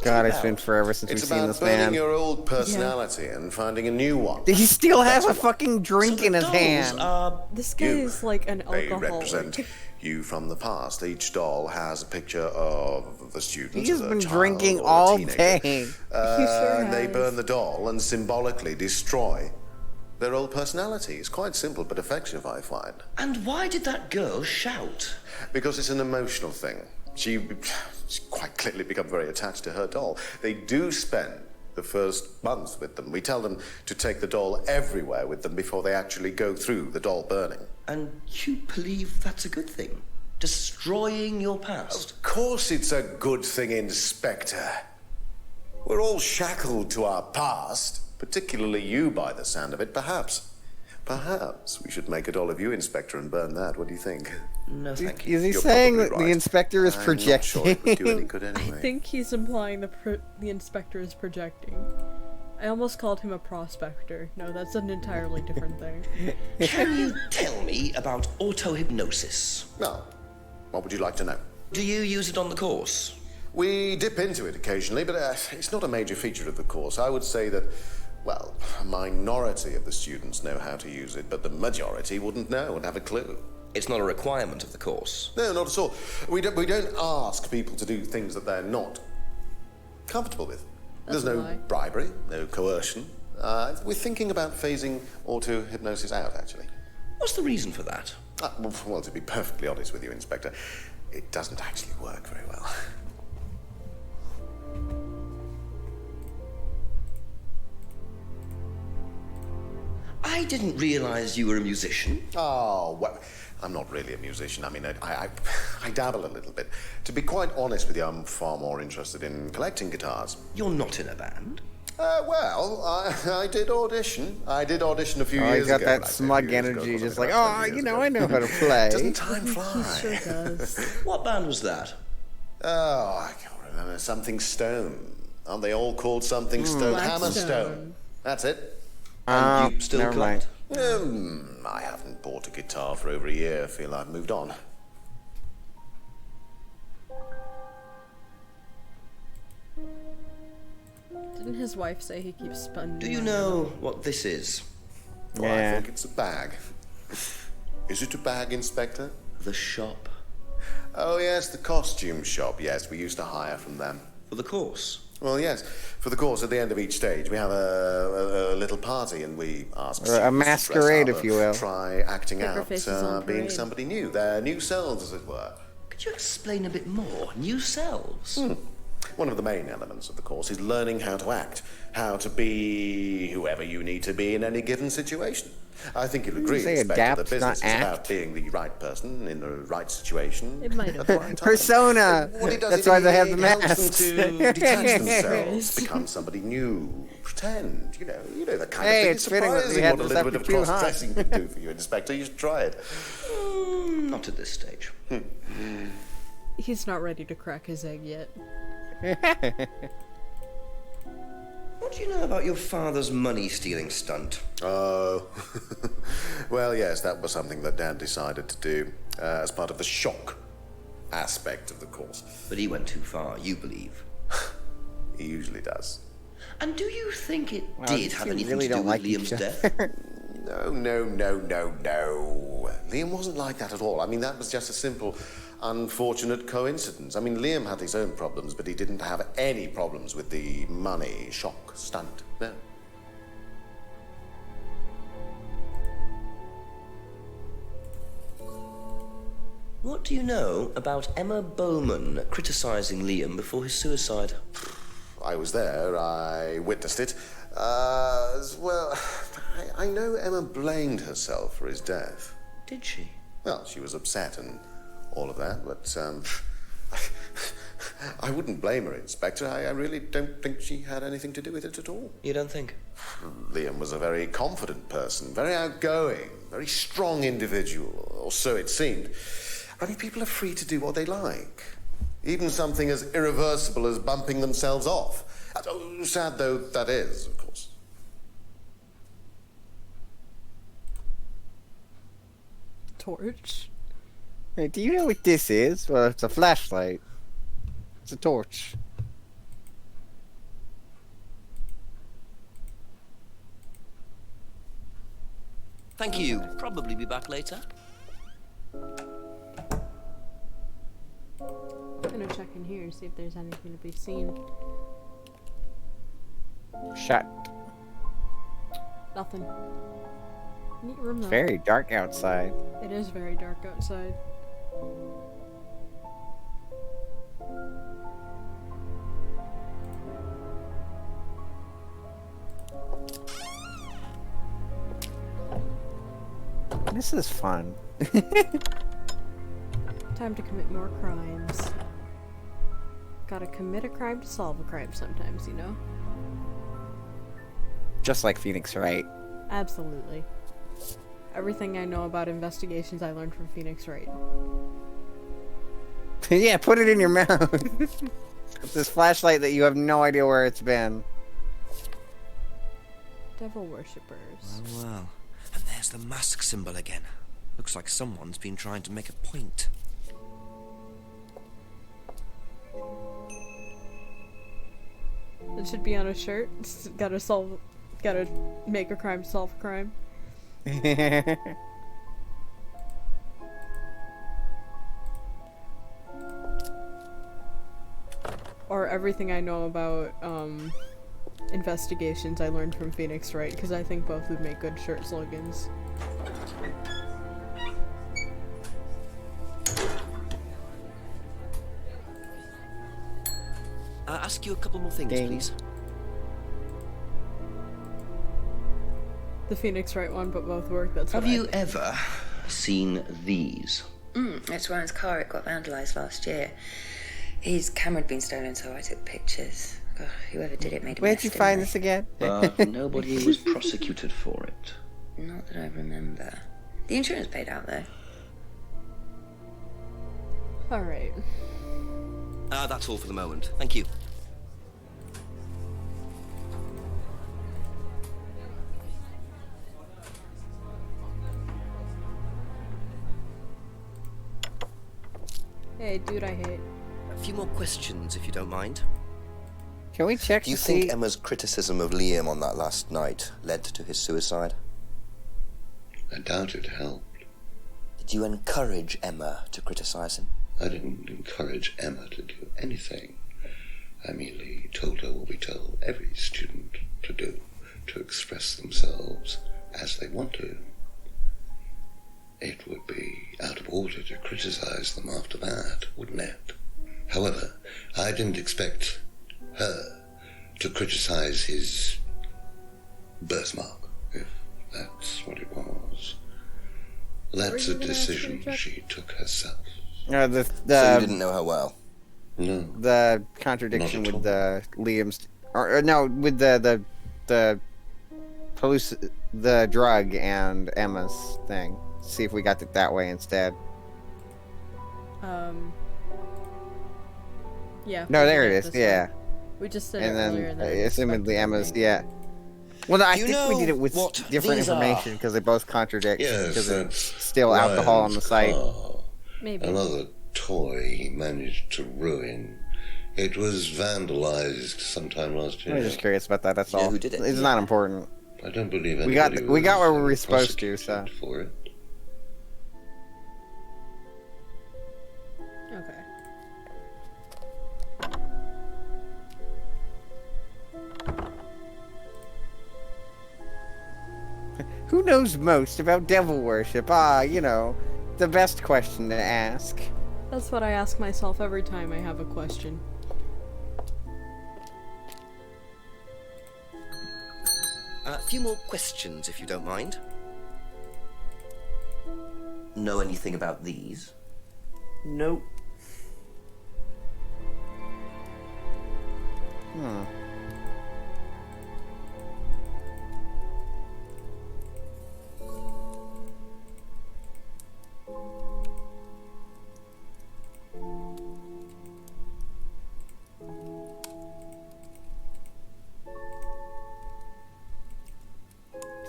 God, it's been forever since It's we've seen about this burning man. your old personality and finding a new one. He still has a fucking drink So in the his dolls hand. are This guy You. is like an They alcoholic. represent you from the past. Each doll has a picture of the student. He's a been child, drinking or a all teenager. day. He sure They has. burn the doll and symbolically destroy Their old personalities. Quite simple but effective, I find. And why did that girl shout? Because it's an emotional thing. She's quite clearly become very attached to her doll. They do spend the first month with them. We tell them to take the doll everywhere with them before they actually go through the doll burning. And you believe that's a good thing? Destroying your past? Of course it's a good thing, Inspector. We're all shackled to our past, particularly you by the sound of it. Perhaps we should make a doll of you, Inspector, and burn that. What do you think? No, thank you. Is he You're saying probably that the right. inspector is I'm not projecting? sure it would do any good I anyway. think he's implying the inspector is projecting. I almost called him a prospector. No, that's an entirely different thing. Can you tell me about auto-hypnosis? No. What would you like to know? Do you use it on the course? We dip into it occasionally, but it's not a major feature of the course. I would say that, well, a minority of the students know how to use it, but the majority wouldn't know and have a clue. It's not a requirement of the course. No, not at all. We don't ask people to do things that they're not comfortable with. That's There's a no lie. bribery, no coercion. We're thinking about phasing auto-hypnosis out, actually. What's the reason for that? Well, to be perfectly honest with you, Inspector, it doesn't actually work very well. I didn't realize you were a musician. Oh, well, I'm not really a musician. I mean, I dabble a little bit. To be quite honest with you, I'm far more interested in collecting guitars. You're not in a band? Well, I did audition. I did audition a few Oh, years he's got ago. that When I say smug few years ago, energy, it was just only like, about oh, 20 you years know, ago. I know how to play. Doesn't time fly? He sure does. What band was that? Oh, I can't remember. Something Stone. Aren't they all called something Stone? Hammer Stone. That's it. And you still never collect? I haven't bought a guitar for over a year. I feel I've moved on. Didn't his wife say he keeps spending? Do you money on know what this is? Well, I Yeah. think it's a bag. Is it a bag, Inspector? The shop. Oh, yes, the costume shop. Yes, we used to hire from them. For the course? Well, yes. For the course, at the end of each stage, we have a little party, and we ask students to dress masquerade, up, if you will. try acting Poker out, faces on being parade. somebody new, their new selves, as it were. Could you explain a bit more? New selves? One of the main elements of the course is learning how to act, how to be whoever you need to be in any given situation. I think you'll agree, say Inspector, adapt, that business not is act? about being the right person in the right situation. It might at have the right time. Persona. What it does, That's it- why they have the it helps masks. them to detach themselves, become somebody new, pretend. You know the kind Hey, of thing. it's fitting that we surprising had what a this little bit of after Q, huh? cross-dressing can do for you, Inspector. You should try it. Not at this stage. He's not ready to crack his egg yet. What do you know about your father's money-stealing stunt? Oh, well, yes, that was something that Dad decided to do as part of the shock aspect of the course. But he went too far, you believe. He usually does. And do you think it Wow, did these have two anything really to do don't with like each Liam's other. death? No. Liam wasn't like that at all. I mean, that was just a simple, unfortunate coincidence. I mean, Liam had his own problems, but he didn't have any problems with the money shock stunt. No. What do you know about Emma Bowman criticizing Liam before his suicide? I was there. I witnessed it. Well, I know Emma blamed herself for his death. Did she? Well, she was upset and all of that, but I wouldn't blame her, Inspector. I really don't think she had anything to do with it at all. You don't think? Liam was a very confident person, very outgoing, very strong individual, or so it seemed. I mean, people are free to do what they like. Even something as irreversible as bumping themselves off. Sad though that is, of course. Torch. Hey, do you know what this is? Well, it's a flashlight. It's a torch. Thank you. Probably be back later. I'm gonna check in here and see if there's anything to be seen. Shut. Nothing. Neat room It's though. very dark outside. It is very dark outside. This is fun. Time to commit more crimes. Gotta commit a crime to solve a crime sometimes, you know? Just like Phoenix Wright. Absolutely. Everything I know about investigations I learned from Phoenix Wright. Yeah, put it in your mouth. With this flashlight that you have no idea where it's been. Devil worshippers. Well. And there's the mask symbol again. Looks like someone's been trying to make a point. It should be on a shirt. Gotta make a crime to solve a crime. Or everything I know about, investigations I learned from Phoenix Wright, because I think both would make good shirt slogans. Ask you a couple more things, please. The Phoenix Wright one, but both work. That's Have what you ever seen these? It's Ryan's car. It got vandalised last year. His camera had been stolen, so I took pictures. God, whoever did it made a Where'd mess, you didn't find they? this again? Nobody was prosecuted for it. Not that I remember. The insurance paid out, though. Alright. That's all for the moment. Thank you. Hey, dude, I hate. A few more questions, if you don't mind. Can we check Do you to think see... Emma's criticism of Liam on that last night led to his suicide? I doubt it helped. Did you encourage Emma to criticize him? I didn't encourage Emma to do anything. I merely told her what we tell every student to do, to express themselves as they want to. It would be out of order to criticize them after that, wouldn't it? However, I didn't expect her to criticize his birthmark, if that's what it was. That's a decision she took herself. So you didn't know her well? No. The contradiction with the Liam's... Or no, with the drug and Emma's thing. See if we got it that way instead. Yeah. No, we there did it is. this Yeah. one. We just did And it then, earlier. And then I just assumedly fucked Emma's, everything. yeah. Well, I You think we know did it with what different these are? information because they both contradict. Yes, because there's that's still alcohol on the site. car. Maybe. Another toy he managed to ruin. It was vandalized sometime last year. I'm just curious about that. That's You know all. who did it? It's not important. I don't believe We got anybody we got was, what we were supposed to. So prosecuted for it. Okay. who knows most about devil worship? You know, the best question to ask. That's what I ask myself every time I have a question. A few more questions, if you don't mind. Know anything about these? Nope. Hmm.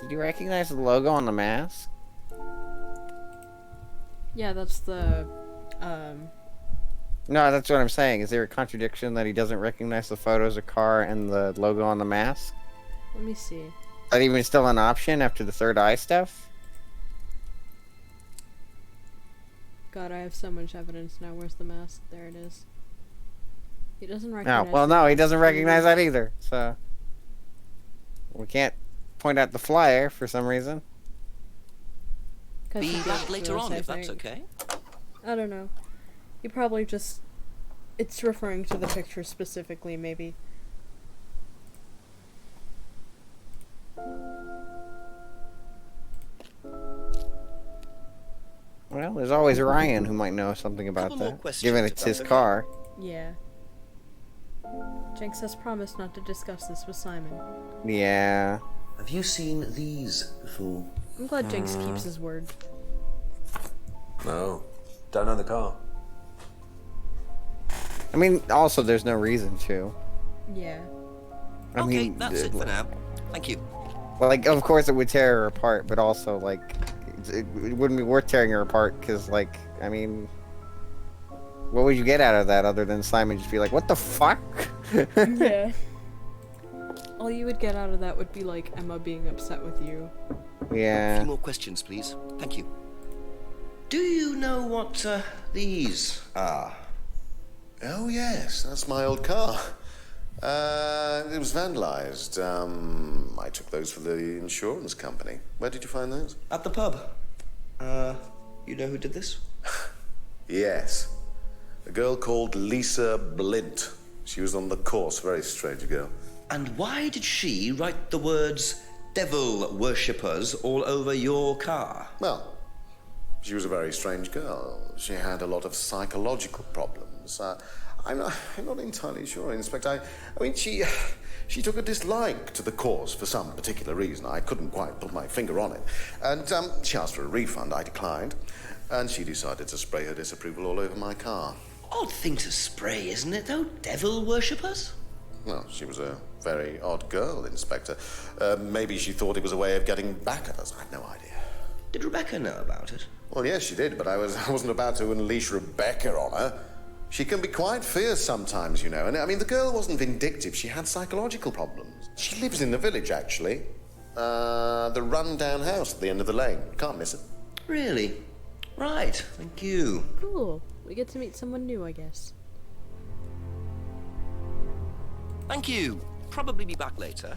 Did you recognize the logo on the mask? Yeah, that's the, No, that's what I'm saying. Is there a contradiction that he doesn't recognize the photos of car and the logo on the mask? let me see. Is that even still an option after the third eye stuff? God, I have so much evidence now. Where's the mask? There it is. He doesn't No, recognize well, the no, he mask doesn't either. recognize that either. So we can't point out the flyer for some reason. Be he back did later this, on I if that's think. okay. I don't know. He probably just... It's referring to the picture specifically, maybe. Well, there's always Ryan who might know something about Couple more that, questions, given if it's that's his okay. car. Yeah. Jenks has promised not to discuss this with Simon. Yeah. Have you seen these before? I'm glad Jenks keeps his word. No. Don't know the car. I mean, also, there's no reason to. Yeah. I Okay, mean, that's it for now. Thank you. Well, like, of course it would tear her apart, but also, like, it wouldn't be worth tearing her apart, because, like, I mean, what would you get out of that other than Simon just be like, what the fuck? Yeah. All you would get out of that would be, like, Emma being upset with you. A Yeah. few more questions, please. Thank you. Do you know what these are? Oh, yes, that's my old car. It was vandalized. I took those for the insurance company. Where did you find those? At the pub. You know who did this? Yes. A girl called Lisa Blint. She was on the course, very strange girl. And why did she write the words devil worshippers all over your car? Well, she was a very strange girl. She had a lot of psychological problems. I'm not entirely sure, Inspector. I mean, she took a dislike to the course for some particular reason. I couldn't quite put my finger on it. And she asked for a refund. I declined. And she decided to spray her disapproval all over my car. Odd thing to spray, isn't it, though? Devil worshippers? Well, she was a very odd girl, Inspector. Maybe she thought it was a way of getting back at us. I have no idea. Did Rebecca know about it? Well, yes, she did, but I wasn't about to unleash Rebecca on her. She can be quite fierce sometimes, you know. And I mean, the girl wasn't vindictive. She had psychological problems. She lives in the village, actually. The run-down house at the end of the lane. Can't miss it. Really? Right, thank you. Cool. We get to meet someone new, I guess. Thank you. Probably be back later.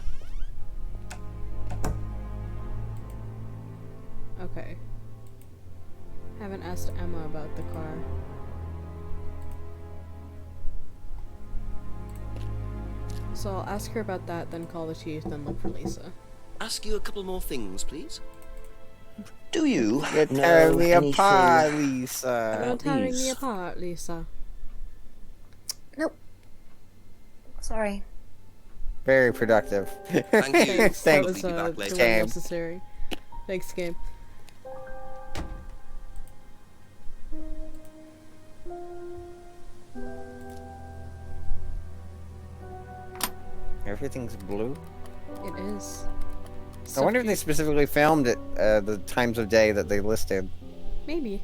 Okay. Haven't asked Emma about the car. So I'll ask her about that, then call the chief, then look for Lisa. Ask you a couple more things, please. Do you You're know tearing me anything apart, Lisa. You're about tearing these? me apart, Lisa. Nope. Sorry. Very productive. Thank you. That Thanks, was Probably be back later. totally necessary. Thanks, game. Everything's blue. It is. I wonder if they specifically filmed it the times of day that they listed. Maybe.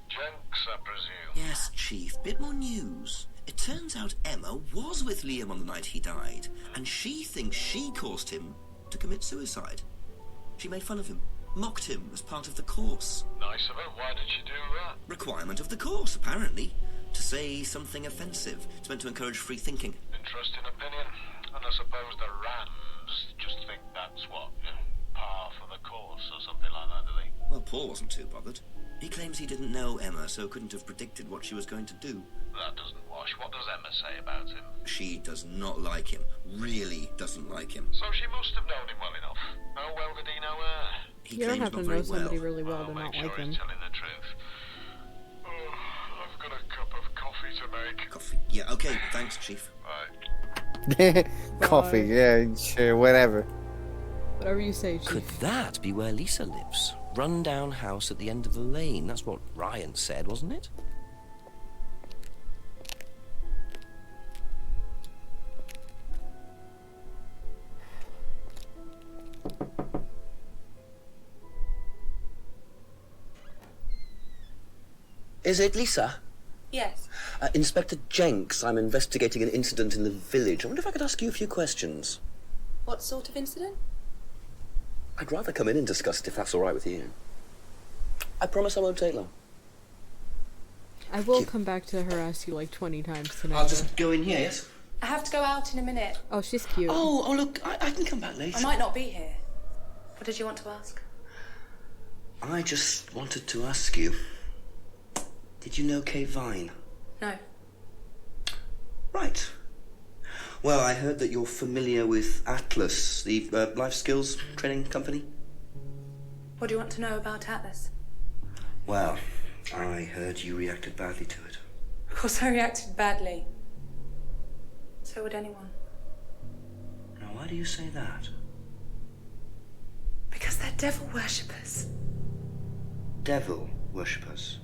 Jenks, I presume. Yes, Chief. Bit more news. It turns out Emma was with Liam on the night he died, and she thinks she caused him to commit suicide. She made fun of him, mocked him as part of the course. Nice of her. Why did she do that? Requirement of the course, apparently. To say something offensive. It's meant to encourage free thinking. Interesting opinion. And I suppose the Rams just think that's what, par for the course or something like that, do they? Well, Paul wasn't too bothered. He claims he didn't know Emma, so couldn't have predicted what she was going to do. That doesn't wash. What does Emma say about him? She does not like him. Really doesn't like him. So she must have known him well enough. How well did he know her? He You don't claims have to not know very somebody well. really well to I'll not make like sure him. he's telling the truth. Oh, I've got a cup of coffee to make. Coffee. Yeah, okay, thanks, Chief. Right. Coffee, yeah, sure, whatever. Whatever you say, Chief. Could that be where Lisa lives? Run-down house at the end of the lane. That's what Ryan said, wasn't it? Is it Lisa? Yes. Inspector Jenks, I'm investigating an incident in the village. I wonder if I could ask you a few questions. What sort of incident? I'd rather come in and discuss it if that's all right with you. I promise I won't take long. I will come back to harass you like 20 times tonight. I'll just go in here, yes? I have to go out in a minute. Oh, she's cute. Oh, look, I can come back later. I might not be here. What did you want to ask? I just wanted to ask you, did you know Kay Vine? No. Right. Well, I heard that you're familiar with Atlas, the life skills training company. What do you want to know about Atlas? Well, I heard you reacted badly to it. Of course I reacted badly. So would anyone. Now, why do you say that? Because they're devil worshippers. Devil worshippers.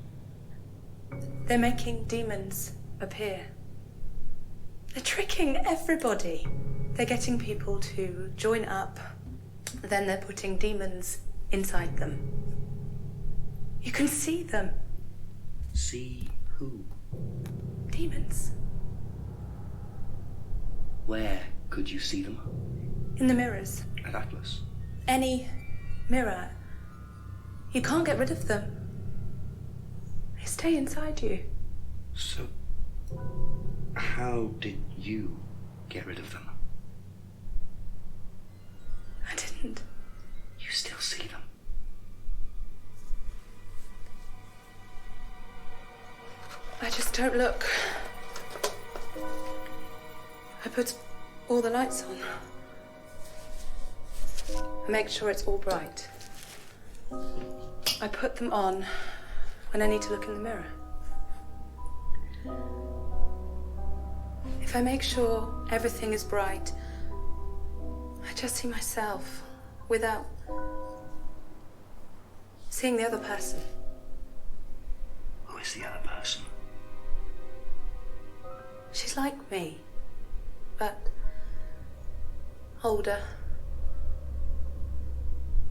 They're making demons appear. They're tricking everybody. They're getting people to join up, then they're putting demons inside them. You can see them. See who? Demons. Where could you see them? In the mirrors. At Atlas. Any mirror. You can't get rid of them. They stay inside you. So, how did you get rid of them? I didn't. You still see them? I just don't look. I put all the lights on. I make sure it's all bright. I put them on when I need to look in the mirror. If I make sure everything is bright, I just see myself without seeing the other person. Who is the other person? She's like me, but older.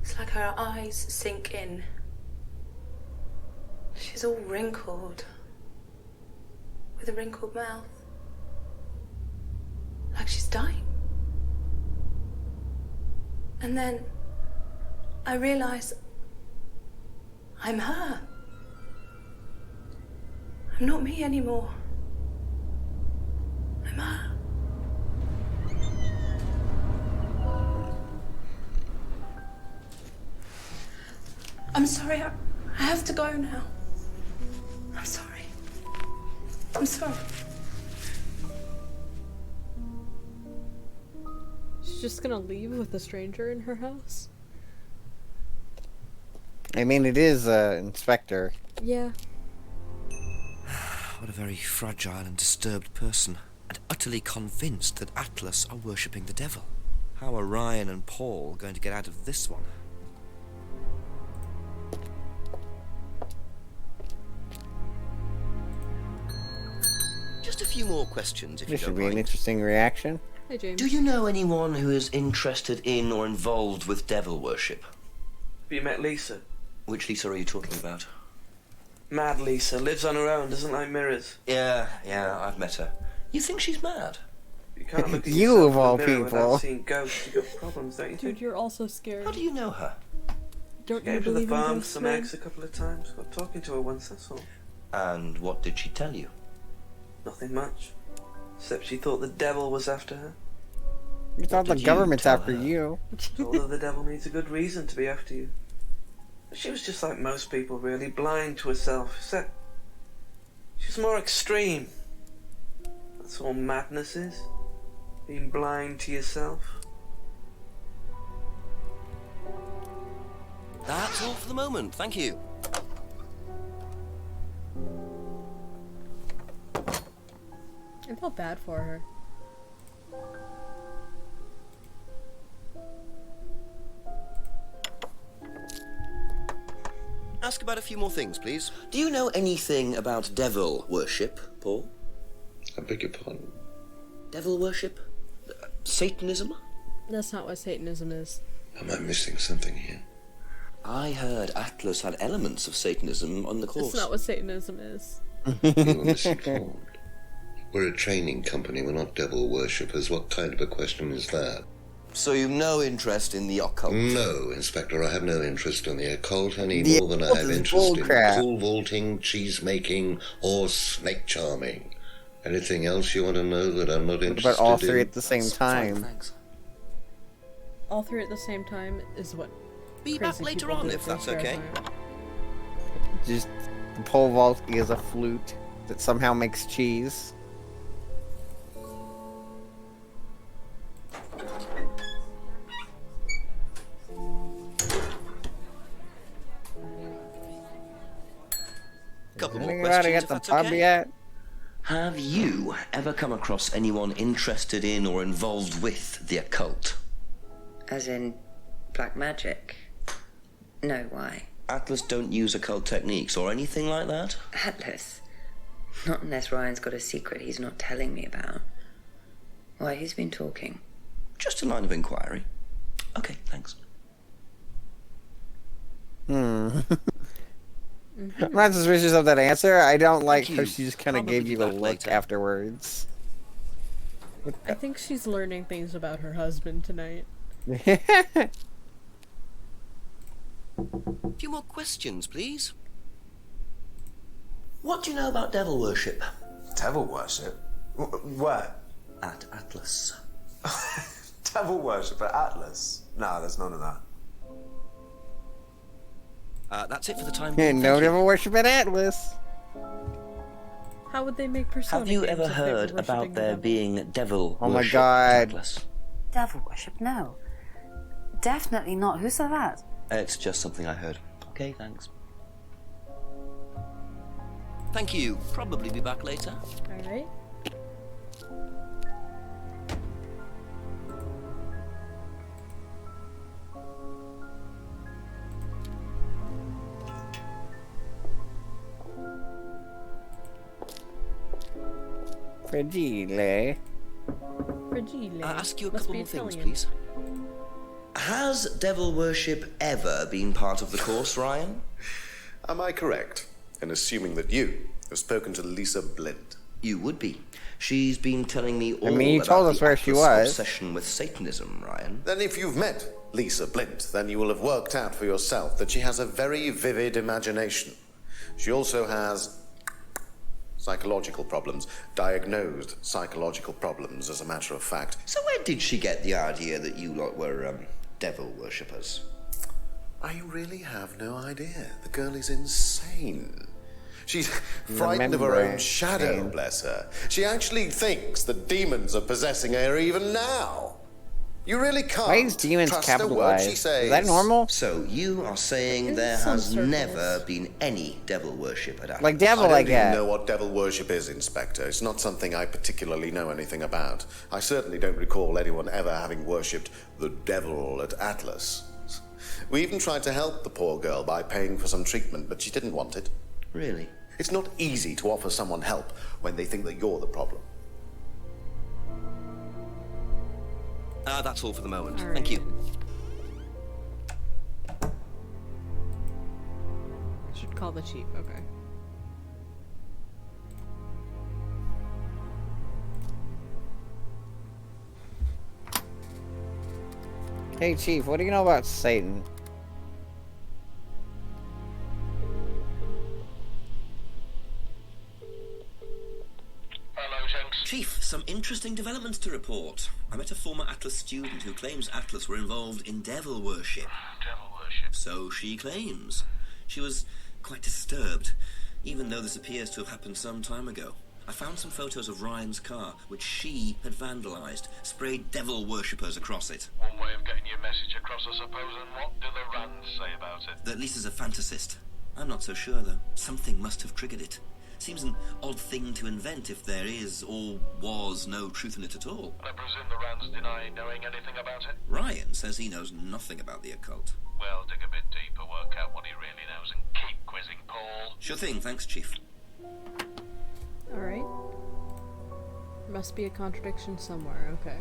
It's like her eyes sink in. She's all wrinkled, with a wrinkled mouth. Like she's dying. And then I realize I'm her. I'm not me anymore. I'm her. I'm sorry, I have to go now. I'm sorry. I'm sorry. She's just gonna leave with a stranger in her house? I mean, it is Inspector. Yeah. What a very fragile and disturbed person, and utterly convinced that Atlas are worshipping the devil. How are Ryan and Paul going to get out of this one? Just a few more questions, if This you should don't be an mind. interesting reaction. Hey, James. Do you know anyone who is interested in or involved with devil worship? Have you met Lisa? Which Lisa are you talking about? Mad Lisa, lives on her own, doesn't like mirrors. Yeah, I've met her. You think she's mad? You can't look at You yourself of all in the mirror people. without seeing ghosts. You got problems, don't you? Dude, you're also scary. How do you know her? Don't you Gave to the believe in farm ghosts, some man? eggs a couple of times. Got talking to her once, that's all. And what did she tell you? Nothing much. Except she thought the devil was after her. You thought the did you government's tell after her? you. Told her the devil needs a good reason to be after you. She was just like most people, really, blind to herself. Except she was more extreme. That's all madness is. Being blind to yourself. That's all for the moment, thank you. I felt bad for her. Ask about a few more things, please. Do you know anything about devil worship, Paul? I beg your pardon. Devil worship? Satanism? That's not what Satanism is. Am I missing something here? I heard Atlas had elements of Satanism on the course. That's not what Satanism is. You were misinformed. We're a training company, we're not devil worshippers. What kind of a question is that? So you've no interest in the occult? No, Inspector, I have no interest in the occult any The more than I occult have is interest in bullcrap. pole vaulting, cheese making, or snake charming. Anything else you want to know that I'm not What interested about all in? three at the same time? Thanks. All three at the same time is what. Be back crazy later people on do if for that's okay. Scarecrow. Just the pole vault is a flute that somehow makes cheese. Couple more Anybody questions, at if the that's pub okay. yet? Have you ever come across anyone interested in or involved with the occult? As in black magic? No, why? Atlas don't use occult techniques or anything like that? Atlas? Not unless Ryan's got a secret he's not telling me about. Why, who's been talking? Just a line of inquiry. Okay, thanks. I'm not suspicious of that answer. I don't like how you. she just kind of Probably gave you a back look later. afterwards. I think she's learning things about her husband tonight. A few more questions, please. What do you know about devil worship? Devil worship? Where? At Atlas. Devil worship at Atlas? No, there's none of that. That's it for the time being. No Thank you. devil worship at Atlas. How would they make Persona Have you games ever if they were heard worshipping about the there devil? being devil Oh my worship God. at Atlas? Devil worship? No. Definitely not. Who said that? It's just something I heard. Okay, thanks. Thank you. Probably be back later. Alright. Fragile. Fragile. Ask you a Must couple be more things, Italian. please. Has devil worship ever been part of the course, Ryan? Am I correct in assuming that you have spoken to Lisa Blind? You would be. She's been telling me all mean, you about told us the where she Atlas was. obsession with Satanism, Ryan. Then if you've met Lisa Blind, then you will have worked out for yourself that she has a very vivid imagination. She also has psychological problems, diagnosed psychological problems, as a matter of fact. So where did she get the idea that you lot were, devil worshippers? I really have no idea. The girl is insane. She's frightened of her own membrane. shadow, bless her. She actually thinks that demons are possessing her even now. You really can't Why is demons trust a word capitalized? she says. Is that normal? So you are saying In there some has circles. never been any devil worship at Atlas? Like devil, I I don't even get. know what devil worship is, Inspector. It's not something I particularly know anything about. I certainly don't recall anyone ever having worshipped the devil at Atlas. We even tried to help the poor girl by paying for some treatment, but she didn't want it. Really? It's not easy to offer someone help when they think that you're the problem. That's all for the moment. All Thank right. you. Should call the chief. Okay. Hey, Chief, what do you know about Satan? Hello, gents. Chief, some interesting developments to report. I met a former Atlas student who claims Atlas were involved in devil worship. Devil worship. So she claims. She was quite disturbed, even though this appears to have happened some time ago. I found some photos of Ryan's car, which she had vandalized, sprayed devil worshippers across it. One way of getting your message across, I suppose, and what do the Rands say about it? That Lisa's a fantasist. I'm not so sure, though. Something must have triggered it. Seems an odd thing to invent if there is or was no truth in it at all. And I presume the Rands deny knowing anything about it? Ryan says he knows nothing about the occult. Well, dig a bit deeper, work out what he really knows, and keep quizzing Paul. Sure thing, thanks, Chief. Alright. Must be a contradiction somewhere. Okay.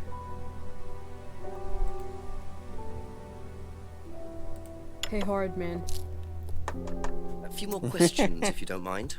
Hey, hard man. A few more questions, if you don't mind.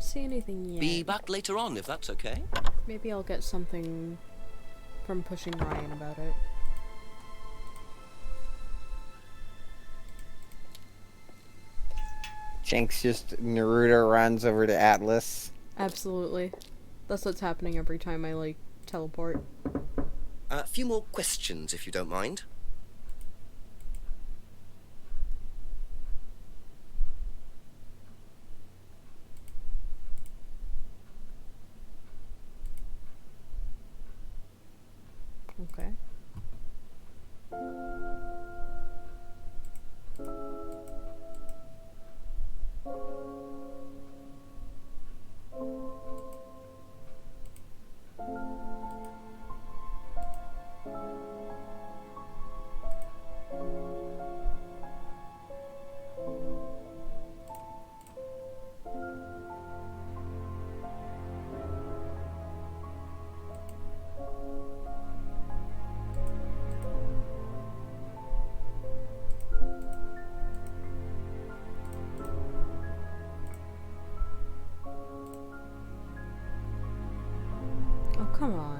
don't see anything yet. Be back later on, if that's okay. Maybe I'll get something from pushing Ryan about it. Jinx just Naruto runs over to Atlas. Absolutely. That's what's happening every time I, like, teleport. A few more questions, if you don't mind. Okay. Oh, come on.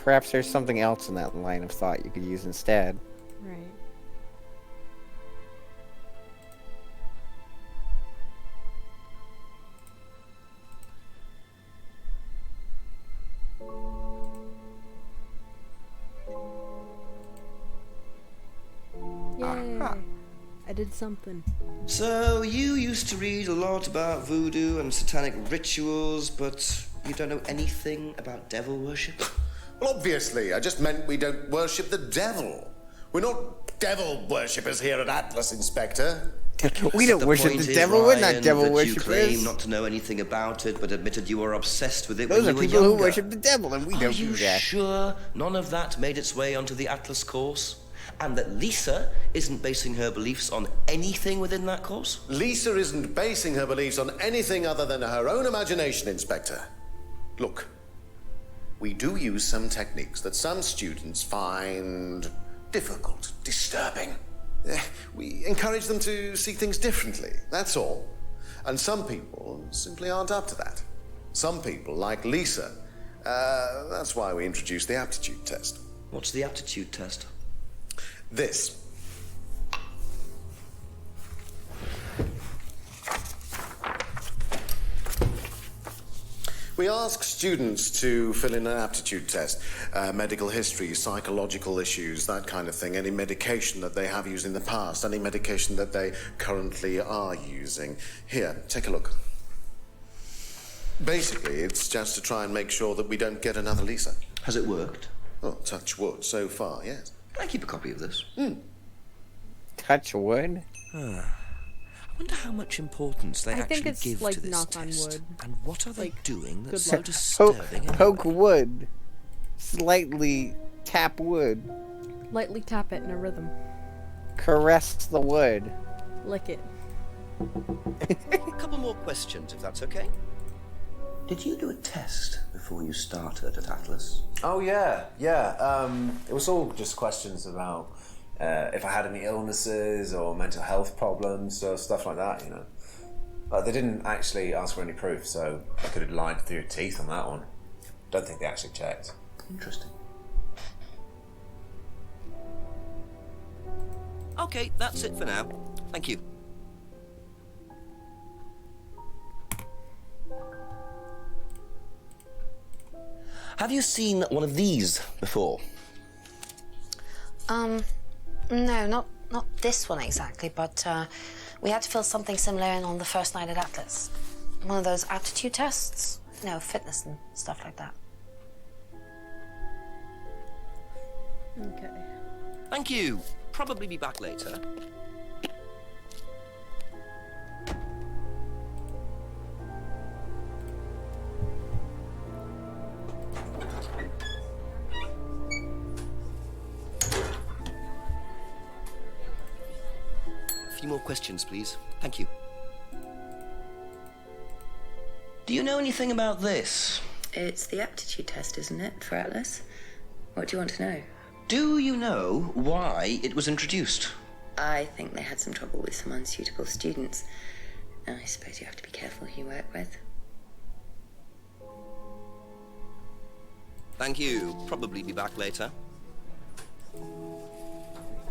Perhaps there's something else in that line of thought you could use instead. Right. Yay! I did something. So, you used to read a lot about voodoo and satanic rituals, but you don't know anything about devil worship? Well, obviously, I just meant we don't worship the devil. We're not devil worshippers here at Atlas, Inspector. We don't worship the devil, we're not devil You worshippers. claim not to know anything about it, but admitted you were obsessed with it Those when are you were people who younger. worship the devil, and we don't do Are you that. sure none of that made its way onto the Atlas course? And that Lisa isn't basing her beliefs on anything within that course? Lisa isn't basing her beliefs on anything other than her own imagination, Inspector. Look, we do use some techniques that some students find difficult, disturbing. We encourage them to see things differently, that's all. And some people simply aren't up to that. Some people, like Lisa, that's why we introduced the aptitude test. What's the aptitude test? This. We ask students to fill in an aptitude test, medical history, psychological issues, that kind of thing, any medication that they have used in the past, any medication that they currently are using. Here, take a look. Basically, it's just to try and make sure that we don't get another Lisa. Has it worked? Oh, touch wood, so far, yes. Can I keep a copy of this? Touch wood? I wonder how much importance they I think actually it's give like to this knock on test. wood. And what are they doing that's good so luck. disturbing anyway? Poke wood. Slightly tap wood. Lightly tap it in a rhythm. Caress the wood. Lick it. A couple more questions, if that's okay. Did you do a test before you started at Atlas? Oh, yeah. It was all just questions about if I had any illnesses or mental health problems or stuff like that, you know. But they didn't actually ask for any proof, so I could have lied through your teeth on that one. Don't think they actually checked. Interesting. Okay, that's it for now. Thank you. Have you seen one of these before? No, not this one exactly, but we had to fill something similar in on the first night at Atlas. One of those aptitude tests. No, fitness and stuff like that. Okay. Thank you. Probably be back later. A few more questions, please. Thank you. Do you know anything about this? It's the aptitude test, isn't it, for Atlas? What do you want to know? Do you know why it was introduced? I think they had some trouble with some unsuitable students. And I suppose you have to be careful who you work with. Thank you. Probably be back later.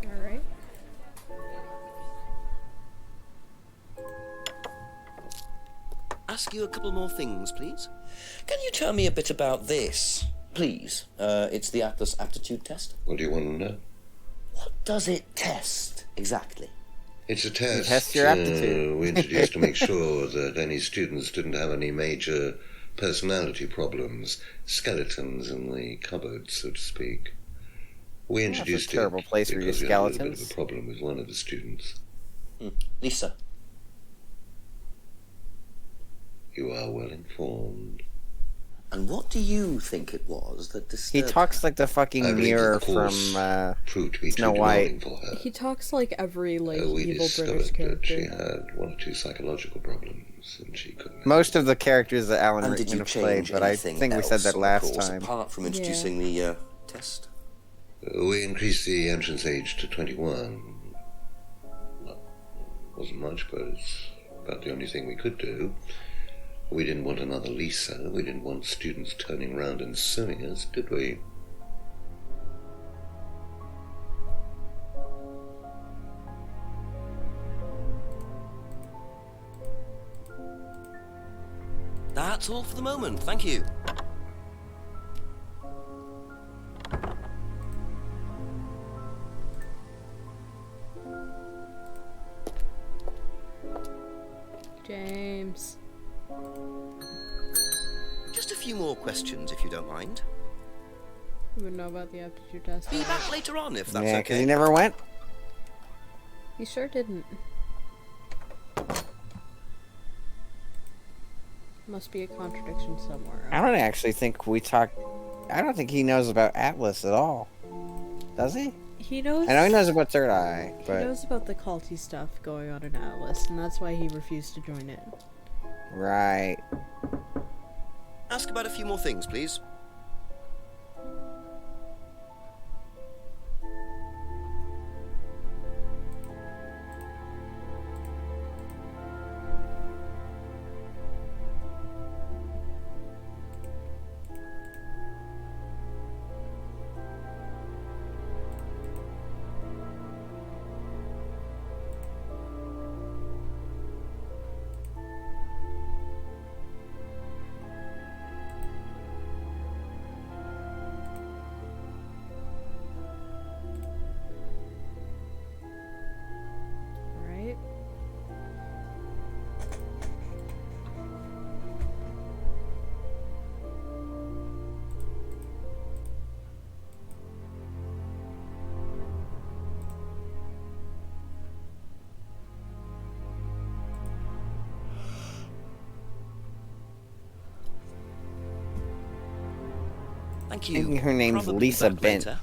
Alright. Ask you a couple more things, please. Can you tell me a bit about this? Please. It's the Atlas aptitude test. What do you want to know? What does it test, exactly? It's a test test your aptitude. we introduced to make sure that any students didn't have any major personality problems, skeletons in the cupboard, so to speak. We introduced That's a terrible place for your because we had a little bit of skeletons. a problem with one of the students. Lisa. You are well informed. And what do you think it was that He disturbed talks like the fucking I believe mirror the course from proved to be Snow too White. demanding for her. He talks like every like We evil discovered British that she character. had one or two psychological problems, and she couldn't. Most of the characters that Alan And did Rickman you have played, change but I anything think we said else that on the last course, time. apart from introducing the test? We increased the entrance age to 21. Well, wasn't much, but it's about the only thing we could do. We didn't want another Lisa. We didn't want students turning around and suing us, did we? That's all for the moment. Thank you. James. Just a few more questions, if you don't mind. You would know about the aptitude test. Be back later on, if that's Yeah, because okay. he never went. He sure didn't. Must be a contradiction somewhere. I don't actually think we talked. I don't think he knows about Atlas at all. Does he? He knows. I know he knows about Third Eye, He but knows about the culty stuff going on in Atlas, and that's why he refused to join it. right. Ask about a few more things, please. Right? Thank I you. think her name's Probably Lisa back Bent. later.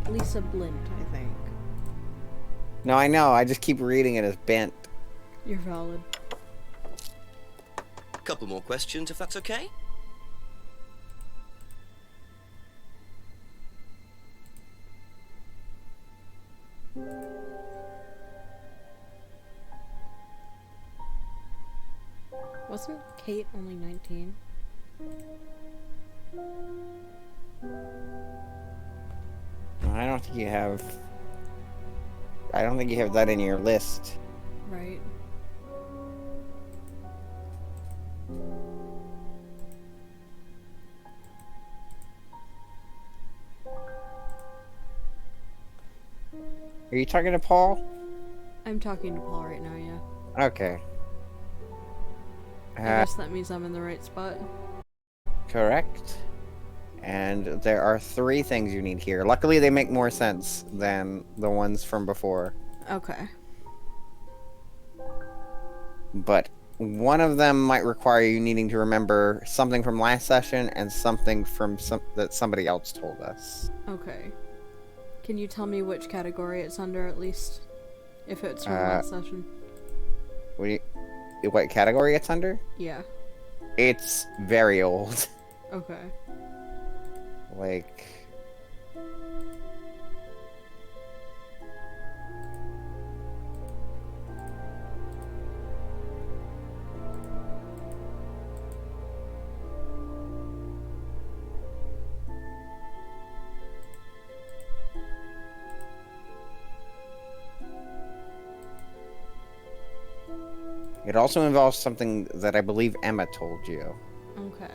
Lisa Blint, I think. No, I know. I just keep reading it as Bent. You're valid. Couple more questions, if that's okay. Wasn't Kate only 19? I don't think you have. I don't think you have that in your list. Right. Are you talking to Paul? I'm talking to Paul right now, yeah. Okay. I guess that means I'm in the right spot. Correct. And there are 3 things you need here. Luckily, they make more sense than the ones from before. Okay. But one of them might require you needing to remember something from last session and something from that somebody else told us. Okay. Can you tell me which category it's under, at least? If it's from last session. What category it's under? Yeah. It's very old. Okay. Like, It also involves something that I believe Emma told you. Okay.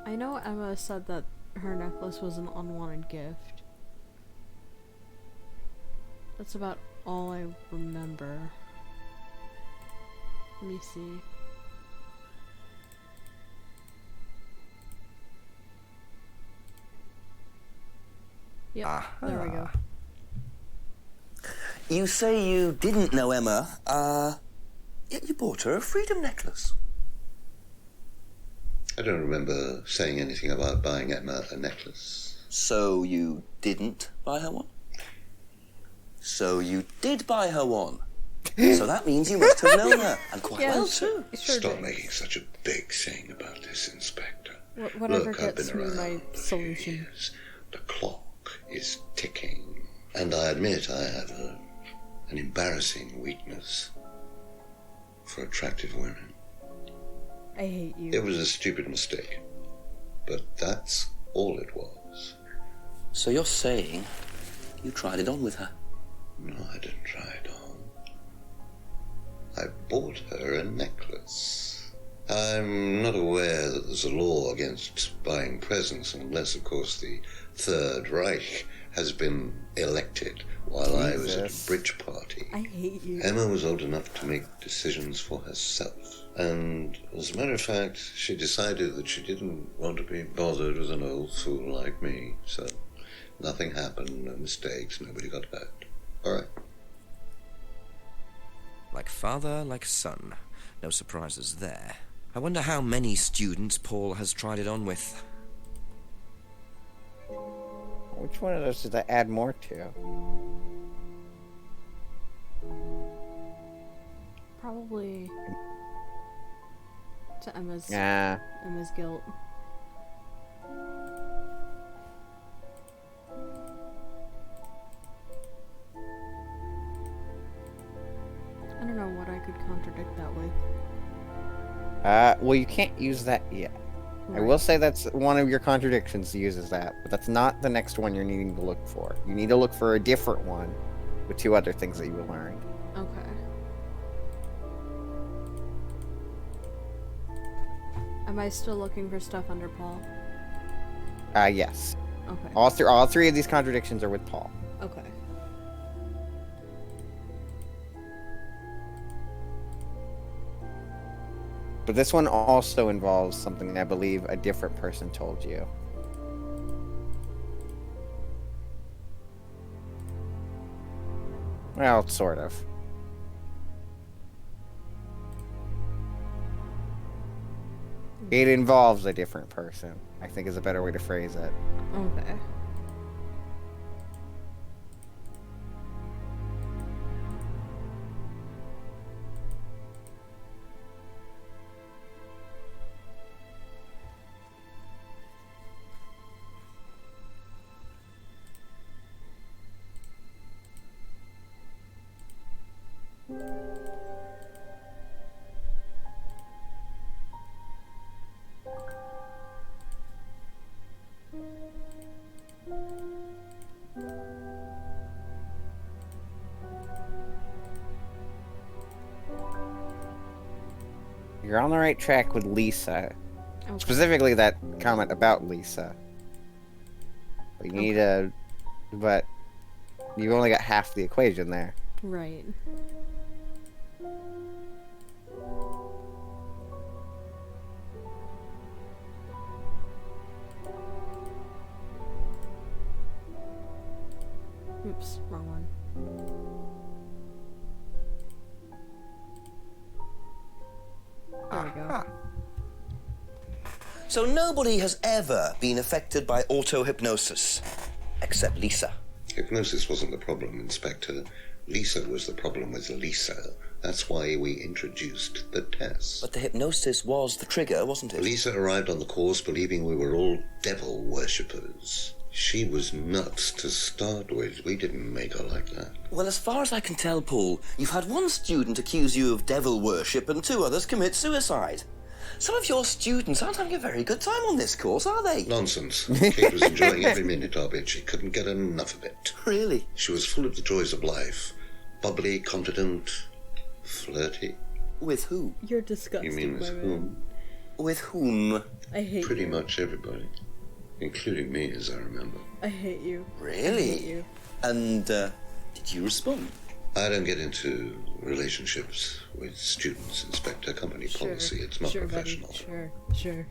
I know Emma said that her necklace was an unwanted gift. That's about all I remember. Let me see. Yep, there we go. You say you didn't know Emma, yet you bought her a freedom necklace. I don't remember saying anything about buying Emma a necklace. So you didn't buy her one? So you did buy her one. So that means you must have known her, and quite well too. Stop making such a big thing about this, Inspector. Whatever Look, I've gets been me around my solution. The clock is ticking, and I admit I have an embarrassing weakness for attractive women. I hate you. It was a stupid mistake, but that's all it was. So you're saying you tried it on with her? No, I didn't try it on. I bought her a necklace. I'm not aware that there's a law against buying presents unless, of course, the Third Reich has been elected while I was at a bridge party. I hate you. Emma was old enough to make decisions for herself. And as a matter of fact, she decided that she didn't want to be bothered with an old fool like me. So nothing happened, no mistakes, nobody got hurt. All right. Like father, like son. No surprises there. I wonder how many students Paul has tried it on with. Which one of those did I add more to? Probably to Emma's guilt. I don't know what I could contradict that with. Well, you can't use that yet. Right. I will say that's one of your contradictions uses that, but that's not the next one you're needing to look for. You need to look for a different one with two other things that you learned. Okay. Am I still looking for stuff under Paul? Yes. Okay. All three of these contradictions are with Paul. Okay. But this one also involves something that I believe a different person told you. Well, sort of. It involves a different person, I think is a better way to phrase it. Okay. You're on the right track with Lisa. Okay. Specifically that comment about Lisa. But you need a... But you've only got half the equation there. Right. Oops, wrong one. There we go. So nobody has ever been affected by auto-hypnosis, except Lisa. Hypnosis wasn't the problem, Inspector. Lisa was the problem with Lisa. That's why we introduced the test. But the hypnosis was the trigger, wasn't it? Lisa arrived on the course believing we were all devil worshippers. She was nuts to start with. We didn't make her like that. Well, as far as I can tell, Paul, you've had one student accuse you of devil worship and 2 others commit suicide. Some of your students aren't having a very good time on this course, are they? Nonsense. Kate was enjoying every minute of it. She couldn't get enough of it. Really? She was full of the joys of life. Bubbly, confident, flirty. With who? You're disgusting. You mean with whom? With whom? I hate Pretty you. much everybody. Including me, as I remember. I hate you. Really? I hate you. And, did you respond? I don't get into relationships with students, Inspector. Company policy. It's not professional. Buddy. Sure.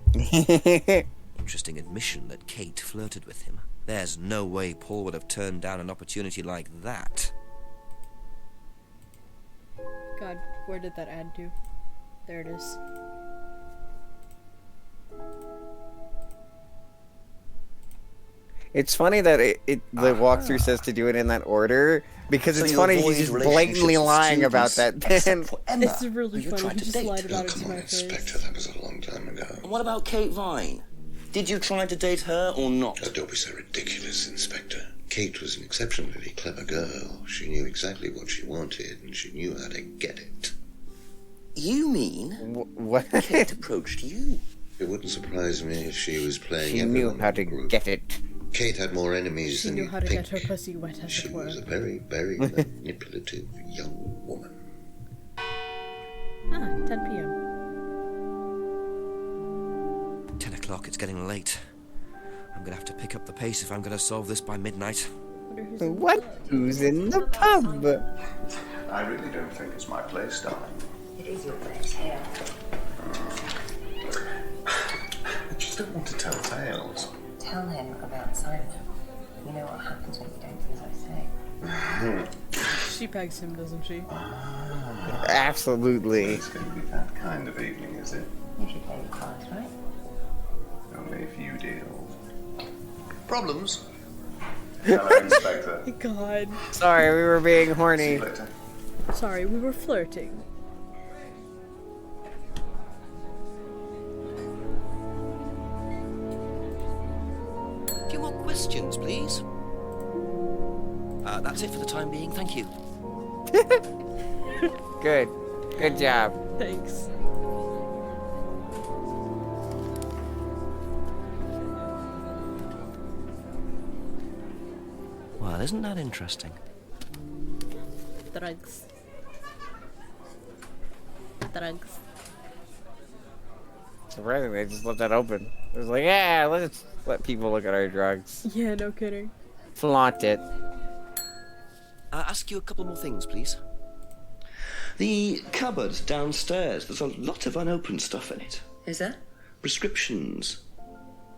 Interesting admission that Kate flirted with him. There's no way Paul would have turned down an opportunity like that. God, where did that add to? There it is. It's funny that the walkthrough says to do it in that order, because So it's you funny avoid he's just relationships blatantly with lying about students, that. except for Emma, It's really who you funny. tried He to just date. lied about it Come to on, my Inspector. face. That was a long time ago. And what about Kate Vine? Did you try to date her or not? Don't be so ridiculous, Inspector. Kate was an exceptionally clever girl. She knew exactly what she wanted, and she knew how to get it. You mean what? Kate approached you? It wouldn't surprise me if she was playing She everyone knew how in the to group. get it. Kate had more enemies She than knew you how to think. get her pussy wet, as She it were. was a very, very manipulative young woman. 10 p.m. 10 o'clock, it's getting late. I'm gonna have to pick up the pace if I'm gonna solve this by midnight. What? Who's in the pub? I really don't think it's my place, darling. It is your place here. I just don't want to tell tales. Tell him about Simon. You know what happens when you don't do as I say. She pegs him, doesn't she? Absolutely. It's going to be that kind of evening, is it? If you play your cards right. Only if you deal. Problems? Hello, Inspector. God. Sorry, we were being See horny. you later. Sorry, we were flirting. A few more questions, please. That's it for the time being, thank you. Good. Good job. Thanks. Well, isn't that interesting? Drugs. Drugs. Surprising, they just left that open. It was like, yeah, let's let people look at our drugs. Yeah, no kidding. Flaunt it. Ask you a couple more things, please. The cupboard downstairs, there's a lot of unopened stuff in it. Is there? Prescriptions.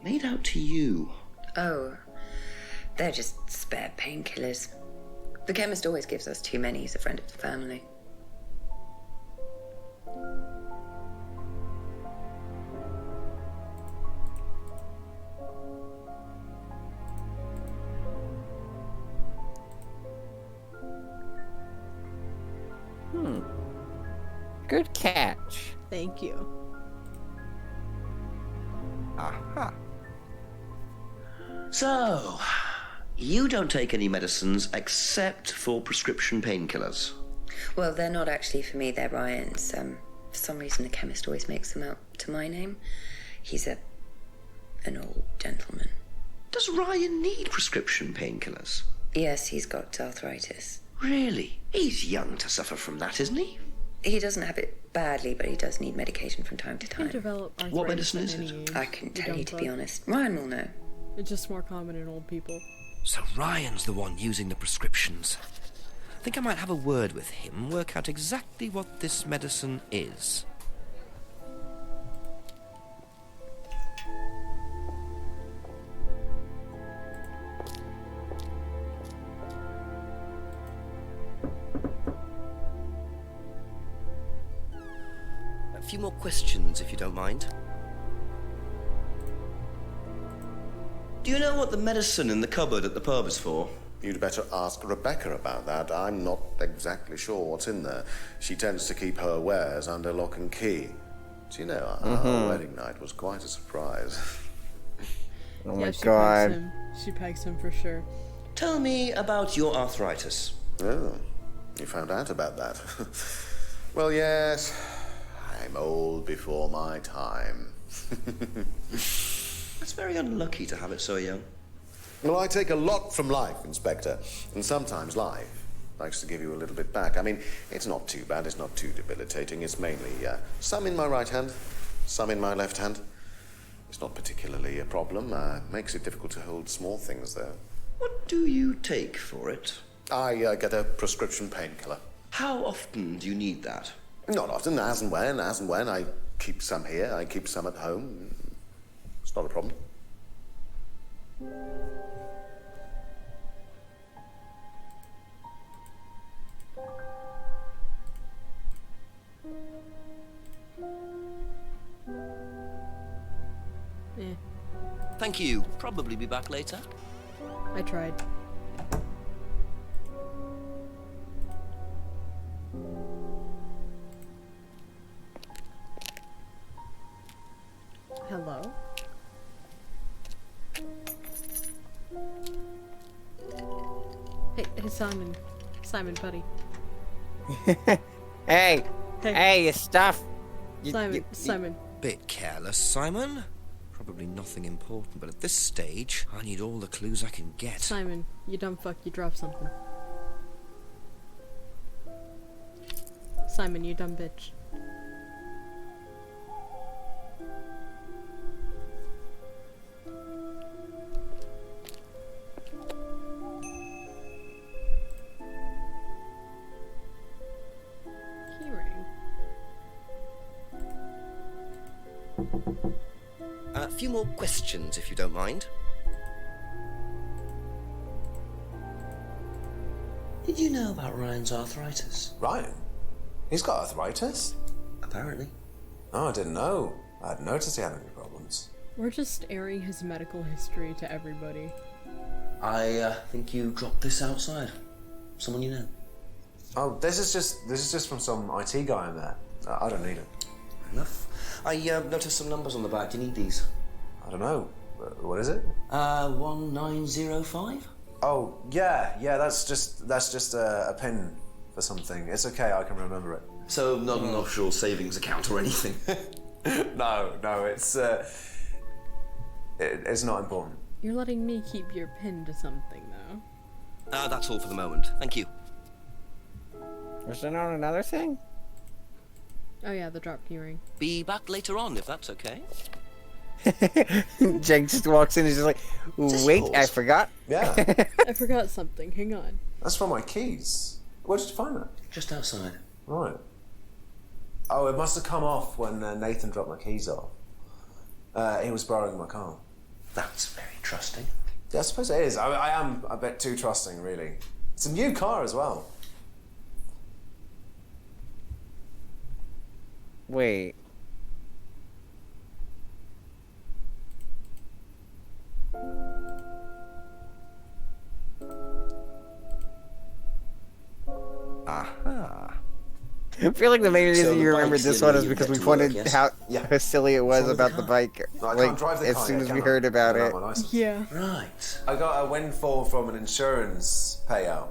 Made out to you. Oh, they're just spare painkillers. The chemist always gives us too many. He's a friend of the family. Good catch. Thank you. Aha. So, you don't take any medicines except for prescription painkillers. Well, they're not actually for me. They're Ryan's. For some reason, the chemist always makes them out to my name. He's an old gentleman. Does Ryan need prescription painkillers? Yes, he's got arthritis. Really? He's young to suffer from that, isn't he? He doesn't have it badly, but he does need medication from time to time. Develop What arthritis medicine at is any it? age. I couldn't tell dumb you, to fuck. be honest. Ryan will know. It's just more common in old people. So Ryan's the one using the prescriptions. I think I might have a word with him, work out exactly what this medicine is. A few more questions, if you don't mind. Do you know what the medicine in the cupboard at the pub is for? You'd better ask Rebecca about that. I'm not exactly sure what's in there. She tends to keep her wares under lock and key. Do you know, our wedding night was quite a surprise. Oh Yeah, my she god. pegs him. She pegs him for sure. Tell me about your arthritis. Oh, you found out about that. Well, yes, I'm old before my time. It's very unlucky to have it so young. Well, I take a lot from life, Inspector, and sometimes life likes to give you a little bit back. I mean, it's not too bad, it's not too debilitating. It's mainly some in my right hand, some in my left hand. It's not particularly a problem. Makes it difficult to hold small things, though. What do you take for it? I get a prescription painkiller. How often do you need that? Not often, as and when. I keep some here, I keep some at home. It's not a problem. Eh, Thank you. Probably be back later. I tried. Hello? Hey, Simon. Simon, buddy. Hey! Hey. Hey, your stuff! Simon. Bit careless, Simon. Probably nothing important, but at this stage, I need all the clues I can get. Simon, you dumb fuck, you dropped something. Simon, you dumb bitch. Keyring. A few more questions, if you don't mind. Did you know about Ryan's arthritis? Ryan? He's got arthritis? Apparently. Oh, I didn't know. I hadn't noticed he had any problems. We're just airing his medical history to everybody. I think you dropped this outside. Someone you know. Oh, this is just from some IT guy I met. I don't need it. Fair enough. I noticed some numbers on the back. Do you need these? I don't know. What is it? 1905? Oh, yeah, that's just a pin for something. It's okay, I can remember it. So not an offshore savings account or anything? No, it's not important. You're letting me keep your pin to something, though. That's all for the moment. Thank you. Was there not another thing? Oh yeah, the drop keyring. Be back later on, if that's okay. Jake just walks in and is just like, wait, I forgot. Yeah. I forgot something, hang on. That's from my keys. Where did you find that? Just outside. Right. Oh, it must have come off when Nathan dropped my keys off. He was borrowing my car. That's very trusting. Yeah, I suppose it is. I am a bit too trusting, really. It's a new car as well. Wait. Aha. I feel like the main reason So the you remembered bike's this the one only is you because get we to work, pointed yes? how Yeah. silly it was So about the the car. bike. No, I like, can't drive the as car soon yet, as can we I? heard about I don't it. have my license. Yeah. Right. I got a windfall from an insurance payout.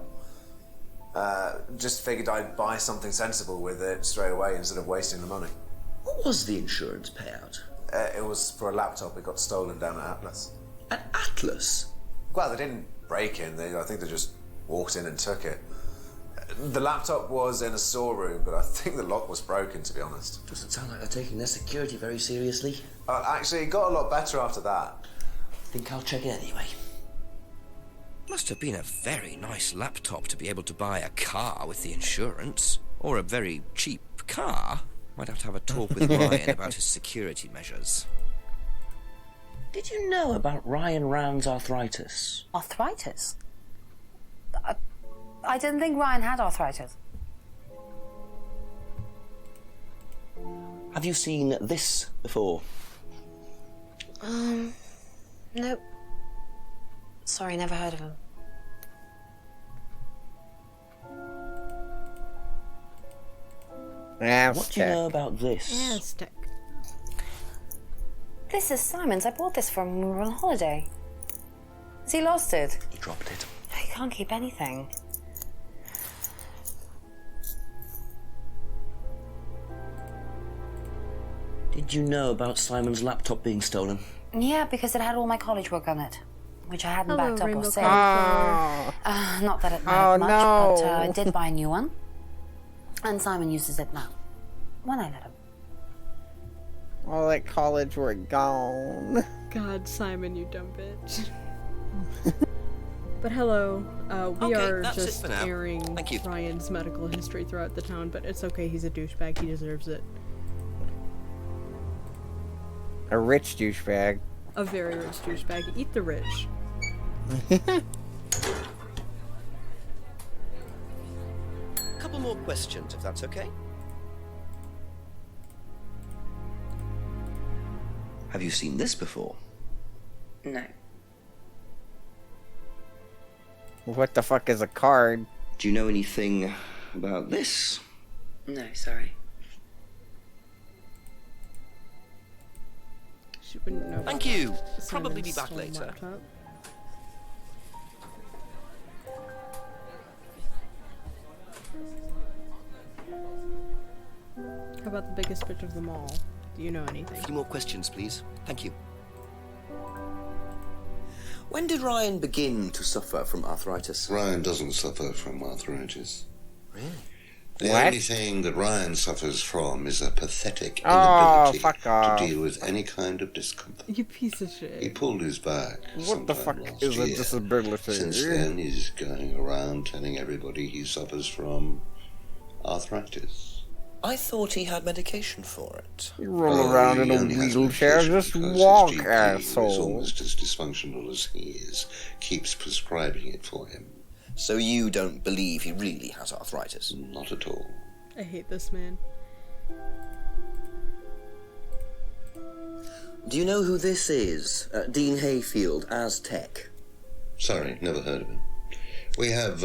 Just figured I'd buy something sensible with it straight away instead of wasting the money. What was the insurance payout? It was for a laptop. It got stolen down at Atlas. At Atlas? Well, they didn't break in. I think they just walked in and took it. The laptop was in a storeroom, but I think the lock was broken, to be honest. Doesn't sound like they're taking their security very seriously. Actually, it got a lot better after that. Think I'll check it anyway. Must have been a very nice laptop to be able to buy a car with the insurance. Or a very cheap car. Might have to have a talk with Ryan about his security measures. Did you know about Ryan Rand's arthritis? Arthritis? I didn't think Ryan had arthritis. Have you seen this before? Nope. Sorry, never heard of him. What do you know about this? Aztec. This is Simon's. I bought this from when we were on holiday. Has he lost it? He dropped it. He can't keep anything. Did you know about Simon's laptop being stolen? Yeah, because it had all my college work on it, which I hadn't Hello, backed up or Rainbow saved. Cauliflower. Not that it mattered much, no. but I did buy a new one. And Simon uses it now. When I let him. All that college work gone. God, Simon, you dumb bitch. But hello, we Okay, are that's it just for now. airing Thank you. Ryan's medical history throughout the town, but it's okay, he's a douchebag, he deserves it. A rich douchebag. A very rich douchebag. Eat the rich. Couple more questions, if that's okay. Have you seen this before? No. What the fuck is a card? Do you know anything about this? No, sorry. She wouldn't know. Thank you. Simon's Probably be back stolen later. laptop. How about the biggest bitch of them all? Do you know anything? A few more questions, please. Thank you. When did Ryan begin to suffer from arthritis? Ryan doesn't suffer from arthritis. Really? The What? only thing that Ryan suffers from is a pathetic Oh, inability fuck off. to deal with any kind of discomfort. You piece of He shit. pulled his back. What the sometime fuck last is a year. disability? Since then, he's going around telling everybody he suffers from arthritis. I thought he had medication for it. You roll around in he a only has wheelchair, medication just because walk, his GP, who is asshole. almost as dysfunctional as he is, keeps prescribing it for him. So you don't believe he really has arthritis? Not at all. I hate this man. Do you know who this is? Dean Hayfield, Aztec. Sorry, never heard of him. We have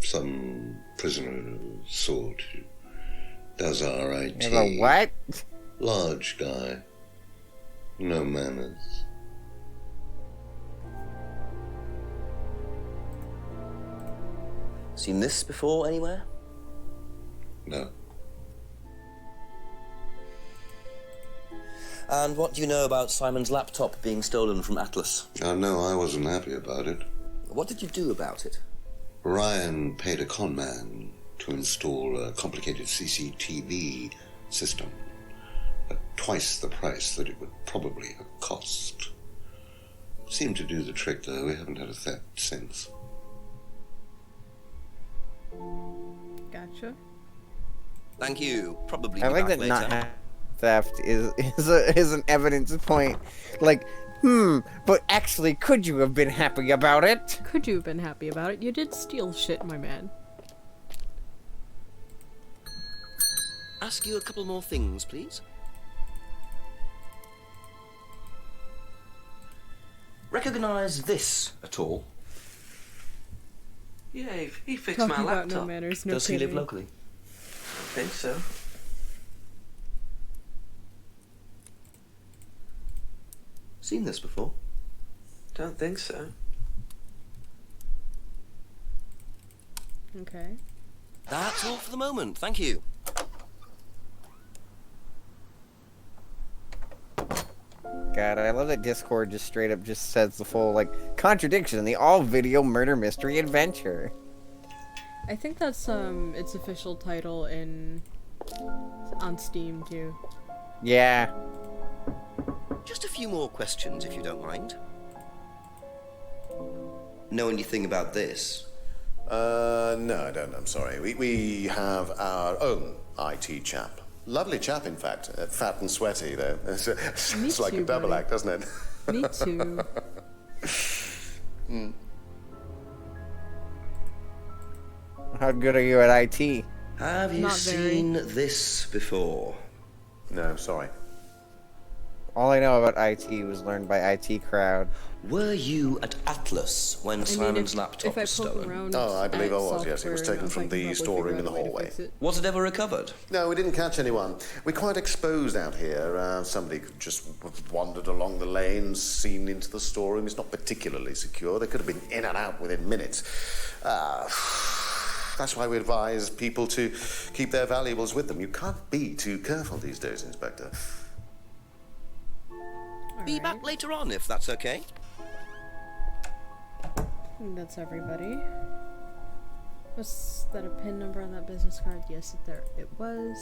some prisoner of sort who does our IT. The what? Large guy. No manners. Seen this before anywhere? No. And what do you know about Simon's laptop being stolen from Atlas? No, I wasn't happy about it. What did you do about it? Ryan paid a con man to install a complicated CCTV system at twice the price that it would probably have cost. Seemed to do the trick, though. We haven't had a theft since. Gotcha. Thank you. Probably I be like back that later. not having theft is an evidence point. Like, but actually, could you have been happy about it? Could you have been happy about it? You did steal shit, my man. Ask you a couple more things, please. Recognise this at all? Yeah, he fixed Talking my about laptop. no manners, no Does he live kidding. locally? I think so. Seen this before? Don't think so. Okay. That's all for the moment. Thank you. God, I love that Discord just straight up just says the full, like, Contradiction, the all-video murder mystery adventure. I think that's its official title on Steam too. Yeah. Just a few more questions, if you don't mind. Know anything about this? No, I don't. I'm sorry. We have our own IT chap. Lovely chap, in fact. Fat and sweaty, though. It's like too, a double buddy. act, doesn't it? Me too. How good are you at IT? Have you Not very. seen this before? No, sorry. All I know about IT was learned by IT Crowd. Were you at Atlas when Simon's laptop was stolen? Oh, I believe I was, yes. It was taken from the storeroom in the hallway. Was it ever recovered? No, we didn't catch anyone. We're quite exposed out here. Somebody could just wandered along the lanes, seen into the storeroom. It's not particularly secure. They could have been in and out within minutes. That's why we advise people to keep their valuables with them. You can't be too careful these days, Inspector. Be back later on, if that's okay. I think that's everybody. Was that a PIN number on that business card? Yes, it was.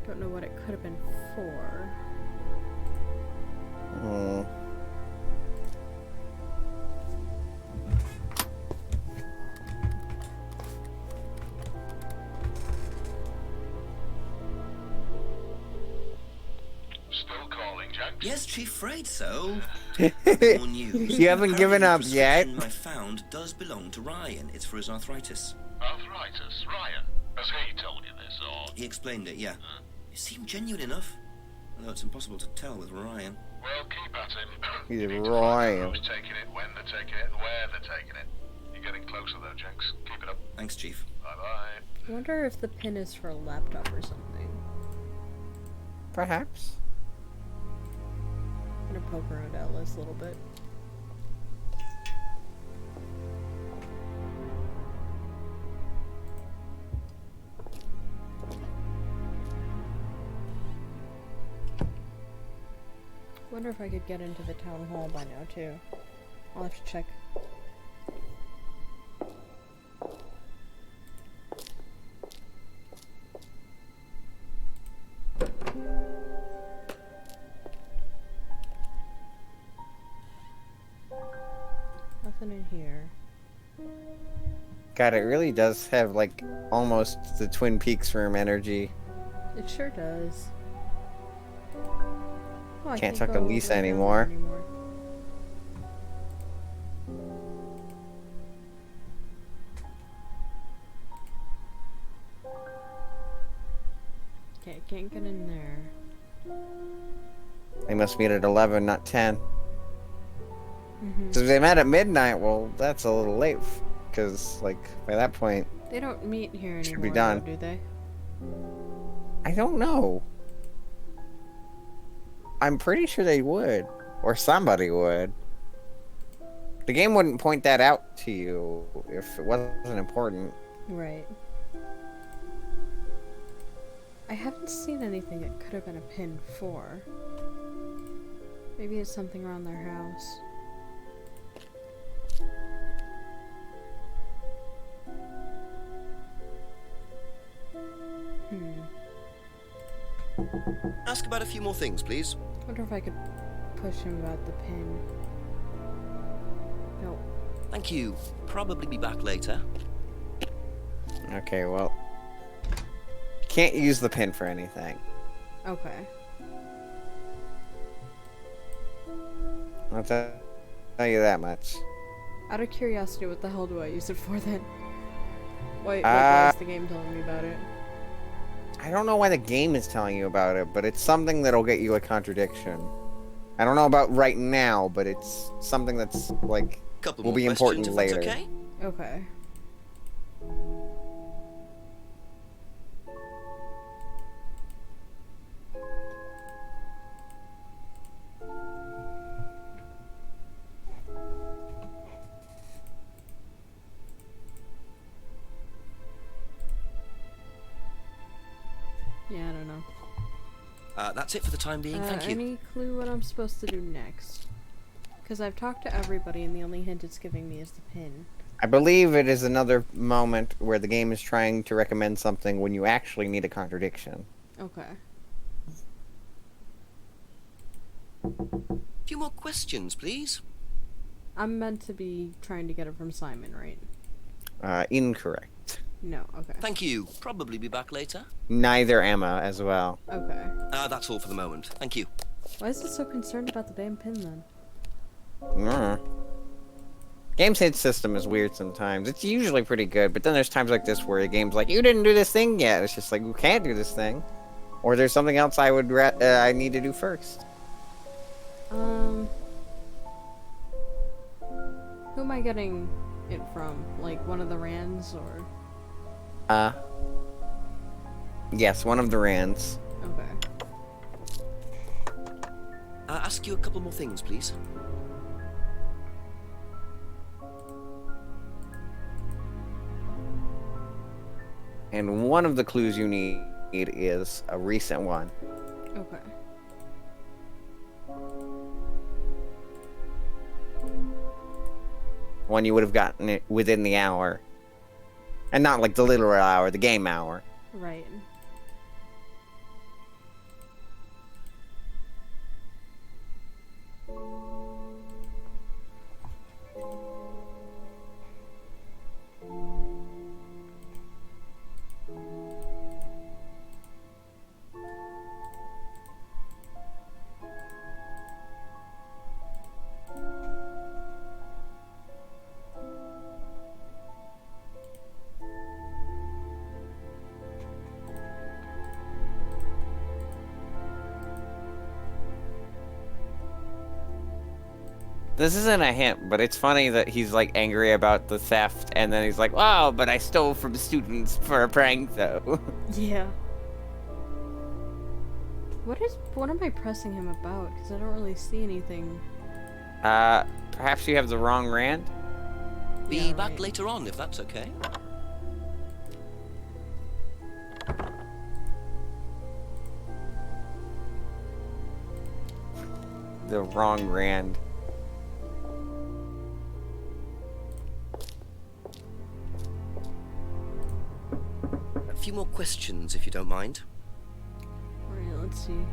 Don't know what it could have been for. Still calling, Jack? Yes, Chief, afraid so. You More news. haven't given up Apparently the yet. prescription I found does belong to Ryan. It's for his arthritis. Arthritis, Ryan. Has he told you this, or...? He explained it, yeah. It seemed genuine enough, although it's impossible to tell with Ryan. Well, keep at him. He's You need to find out Ryan. who's taking it, when they're taking it, and where they're taking it. You're getting closer, though, Jenks. Keep it up. Thanks, Chief. Bye-bye. I wonder if the PIN is for a laptop or something. Perhaps. I'm gonna poke around Alice a little bit. Wonder if I could get into the town hall by now too. I'll have to check. Nothing in here. God, it really does have like almost the Twin Peaks room energy. It sure does. Oh, I Can't talk go to over Lisa there anymore. Okay, can't get in there. They must meet at 11, not 10. Mhm. So if they met at midnight, well, that's a little late. Because, like, by that point, They don't meet here anymore, should be done. though, do they? I don't know. I'm pretty sure they would. Or somebody would. The game wouldn't point that out to you if it wasn't important. Right. I haven't seen anything it could have been a pin for. Maybe it's something around their house. Ask about a few more things, please. Wonder if I could push him about the pin. Nope. Thank you. Probably be back later. Okay, well. Can't use the pin for anything. Okay. I'll tell you that much. Out of curiosity, what the hell do I use it for then? Why is the game telling me about it? I don't know why the game is telling you about it, but it's something that'll get you a contradiction. I don't know about right now, but it's something that's, like, Couple will more be important questions, if later. that's okay? Okay. Yeah, I don't know. That's it for the time being. Thank you. Any clue what I'm supposed to do next? Because I've talked to everybody and the only hint it's giving me is the pin. I believe it is another moment where the game is trying to recommend something when you actually need a contradiction. Okay. A few more questions, please. I'm meant to be trying to get it from Simon, right? Incorrect. No, okay. Thank you. Probably be back later. Neither Emma as well. Okay. That's all for the moment. Thank you. Why is it so concerned about the damn pin then? Game's hit system is weird sometimes. It's usually pretty good, but then there's times like this where the game's like, you didn't do this thing yet. It's just like, we can't do this thing. Or there's something else I need to do first. Who am I getting it from? Like one of the Rands or? Yes, one of the Rands. Okay. Ask you a couple more things, please. And one of the clues you need is a recent one. Okay. One you would have gotten it within the hour. And not like the literal hour, the game hour. Right. This isn't a hint, but it's funny that he's like angry about the theft, and then he's like, "Wow, but I stole from students for a prank, though." Yeah. What am I pressing him about? Because I don't really see anything. Perhaps you have the wrong Rand? Be back later on, if that's okay. The wrong Rand. A few more questions, if you don't mind. Alright, let's see.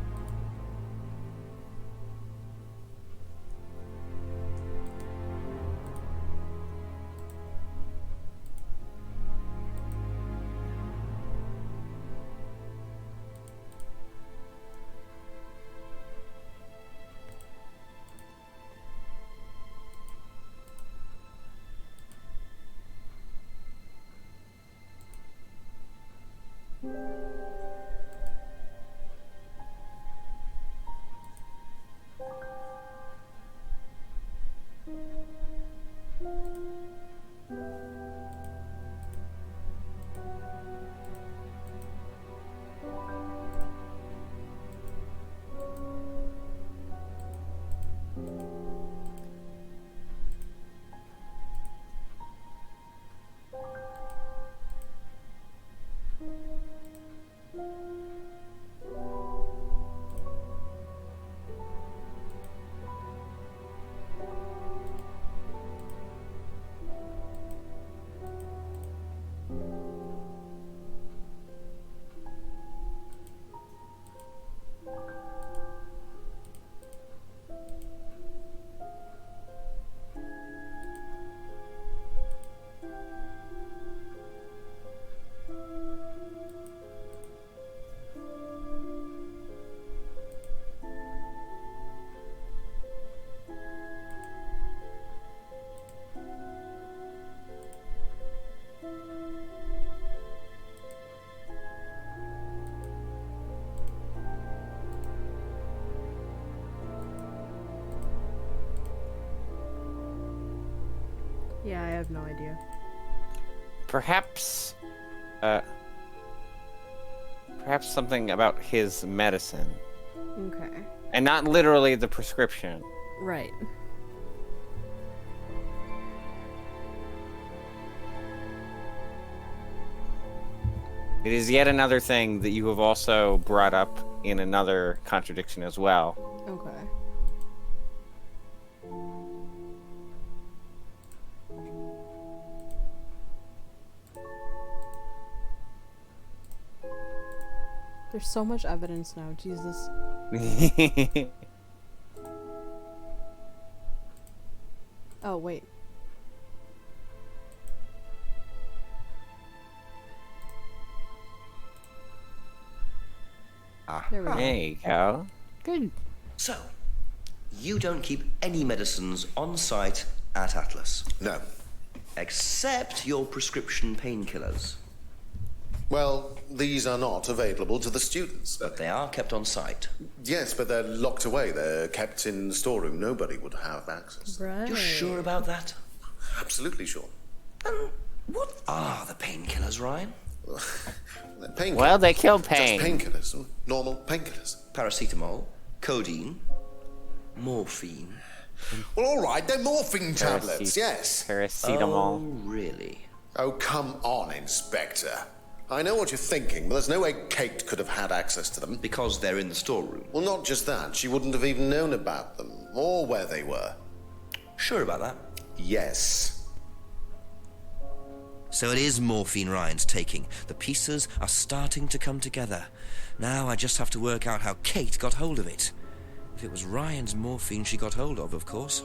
Yeah, I have no idea. Perhaps something about his medicine. Okay. And not literally the prescription. Right. It is yet another thing that you have also brought up in another contradiction as well. Okay. There's so much evidence now, Jesus. Oh, wait. There we go. There you go. Good. So, you don't keep any medicines on site at Atlas? No. Except your prescription painkillers. Well, these are not available to the students. But they are kept on site. Yes, but they're locked away. They're kept in the storeroom. Nobody would have access. Right. You're sure about that? Absolutely sure. What are the painkillers, Ryan? Painkillers. Well, they kill pain. Just painkillers. Normal painkillers. Paracetamol, codeine, morphine. Well, all right, they're morphine tablets, yes. Paracetamol. Oh, really? Oh, come on, Inspector. I know what you're thinking, but there's no way Kate could have had access to them. Because they're in the storeroom. Well, not just that. She wouldn't have even known about them, or where they were. Sure about that? Yes. So it is morphine Ryan's taking. The pieces are starting to come together. Now I just have to work out how Kate got hold of it. If it was Ryan's morphine she got hold of course.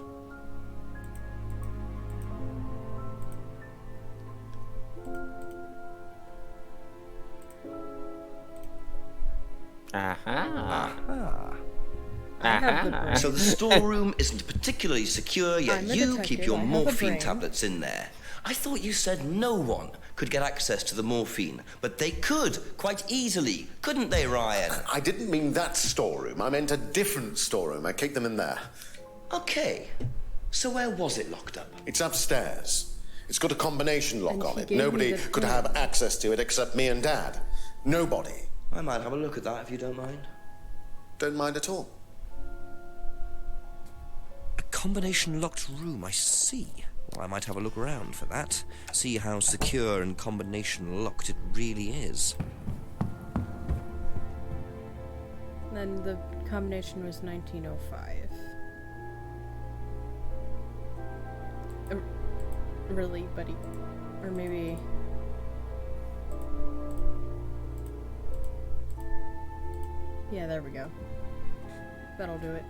So the storeroom isn't particularly secure, yet I'm a you detective, keep your I have a morphine brain. tablets in there. I thought you said no one could get access to the morphine, but they could, quite easily, couldn't they, Ryan? I didn't mean that storeroom. I meant a different storeroom. I keep them in there. Okay. So where was it locked up? It's upstairs. It's got a combination lock And on he it. gave me Nobody the could code. have access to it except me and Dad. Nobody. I might have a look at that if you don't mind. Don't mind at all. A combination locked room, I see. Well, I might have a look around for that. See how secure and combination locked it really is. Then the combination was 1905. Really, buddy? Or maybe... Yeah, there we go. That'll do it.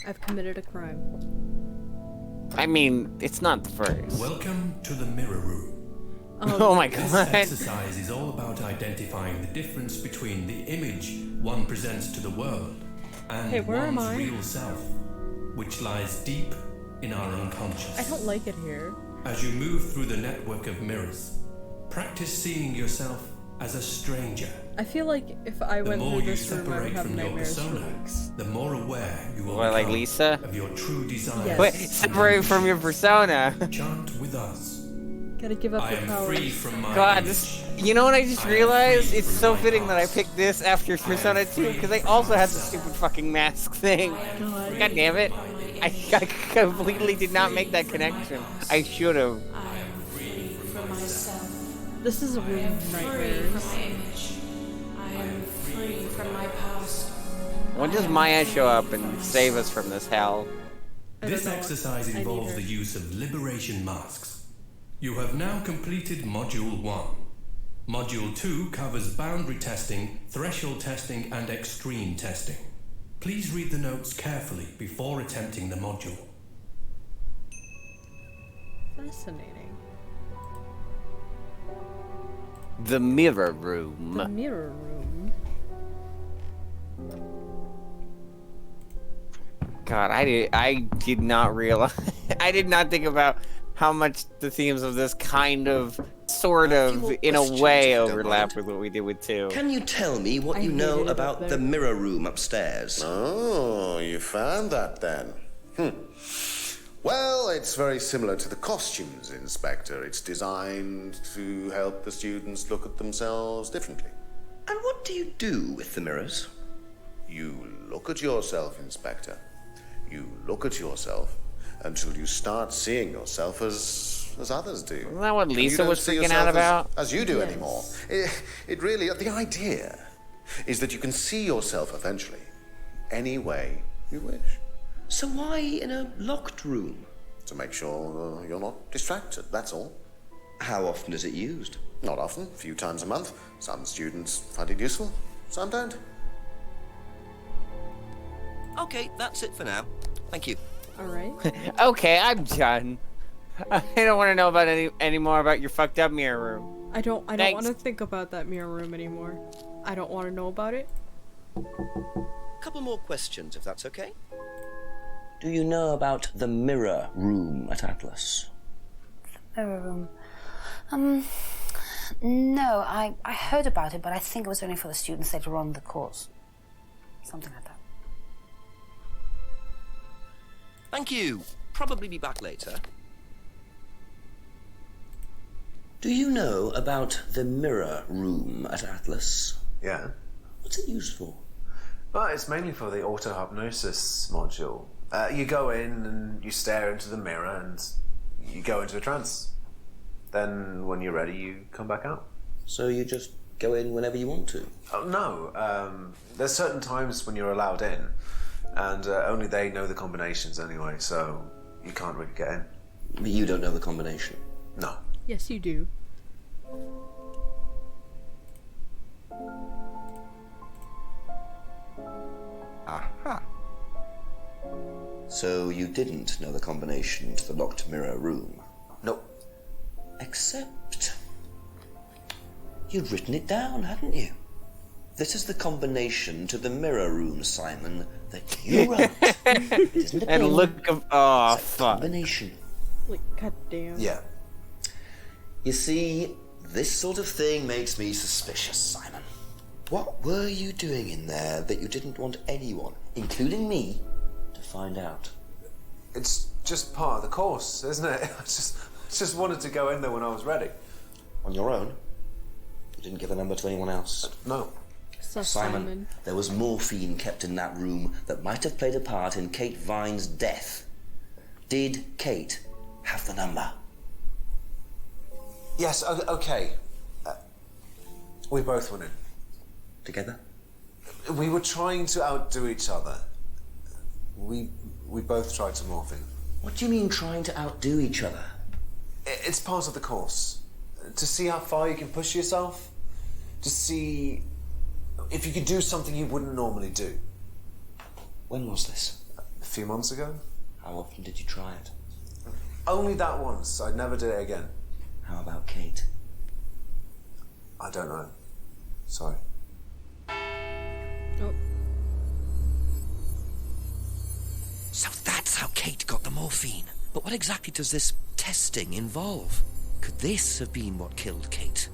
I've committed a crime. I mean, it's not the first. Welcome to the mirror room. Oh my This god. exercise is all about identifying the difference between the image one presents to the world and Hey, where am one's I? real self, which lies deep in our unconscious. I don't like it here. As you move through the network of mirrors, practice seeing yourself as a stranger. I feel like if I The went more through you this room, I would separate have from your nightmares for persona, weeks. the more aware you will What, like become Lisa? of your true desires. Yes. Wait, separate from your persona. Chant with us. Gotta give up I your am powers. free from my God, image. this. You know what I just realized? It's so fitting that I picked this after Persona 2 because they also had the stupid fucking mask thing. God damn it. I completely did not make that connection. I should have. From myself. This is a room of Free nightmares. from my image. I am free from my past. When does Maya show up and save us from this hell? This exercise involves the use of liberation masks. You have now completed Module 1. Module 2 covers boundary testing, threshold testing, and extreme testing. Please read the notes carefully before attempting the module. Fascinating. The mirror room. The mirror room. God, I did not realize. I did not think about how much the themes of this kind of, sort of, in a way, overlap with what we did with 2. Can you tell me what you know about the mirror room upstairs? Oh, you found that then. Well, it's very similar to the costumes, Inspector. It's designed to help the students look at themselves differently. And what do you do with the mirrors? You look at yourself, Inspector. You look at yourself until you start seeing yourself as others do. Isn't that what And you Lisa don't was see freaking yourself out about? As you do Yes. anymore. It really, the idea is that you can see yourself eventually any way you wish. So why in a locked room? To make sure you're not distracted, that's all. How often is it used? Not often, a few times a month. Some students find it useful, some don't. Okay, that's it for now. Thank you. Alright. Okay, I'm done. I don't want to know about any more about your fucked up mirror room. I don't Thanks. want to think about that mirror room anymore. I don't want to know about it. Couple more questions, if that's okay. Do you know about the mirror room at Atlas? Mirror room. No, I heard about it, but I think it was only for the students later on in the course. Something like that. Thank you. Probably be back later. Do you know about the mirror room at Atlas? Yeah. What's it used for? Well, it's mainly for the auto-hypnosis module. You go in and you stare into the mirror and you go into a trance. Then when you're ready, you come back out. So you just go in whenever you want to? Oh, no. There's certain times when you're allowed in, and only they know the combinations anyway, so you can't really get in. But you don't know the combination? No. Yes, you do. Aha. So you didn't know the combination to the locked mirror room? Nope. Except you'd written it down, hadn't you? This is the combination to the mirror room, Simon, that you wrote. It isn't a And pin, look of oh it's a fuck. combination. Like, goddamn. Yeah. You see, this sort of thing makes me suspicious, Simon. What were you doing in there that you didn't want anyone, including me, to find out? It's just part of the course, isn't it? I just wanted to go in there when I was ready. On your own? You didn't give the number to anyone else? No. So Simon, there was morphine kept in that room that might have played a part in Kate Vine's death. Did Kate have the number? Yes, okay. We both went in. Together? We were trying to outdo each other. We both tried to morph in. What do you mean trying to outdo each other? It's part of the course. To see how far you can push yourself. To see if you could do something you wouldn't normally do. When was this? A few months ago. How often did you try it? Only that once. I'd never do it again. How about Kate? I don't know. Sorry. Oh. So that's how Kate got the morphine. But what exactly does this testing involve? Could this have been what killed Kate?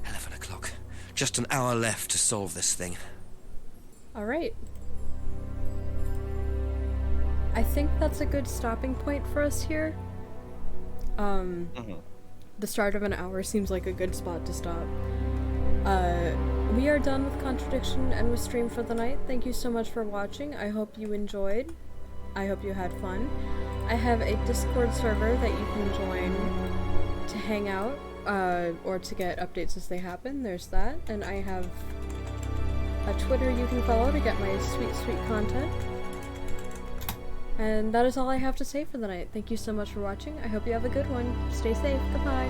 11 o'clock. Just an hour left to solve this thing. Alright. I think that's a good stopping point for us here. The start of an hour seems like a good spot to stop. We are done with Contradiction and with stream for the night. Thank you so much for watching. I hope you enjoyed. I hope you had fun. I have a Discord server that you can join to hang out, or to get updates as they happen. There's that. And I have a Twitter you can follow to get my sweet, sweet content. And that is all I have to say for the night. Thank you so much for watching. I hope you have a good one. Stay safe. Goodbye.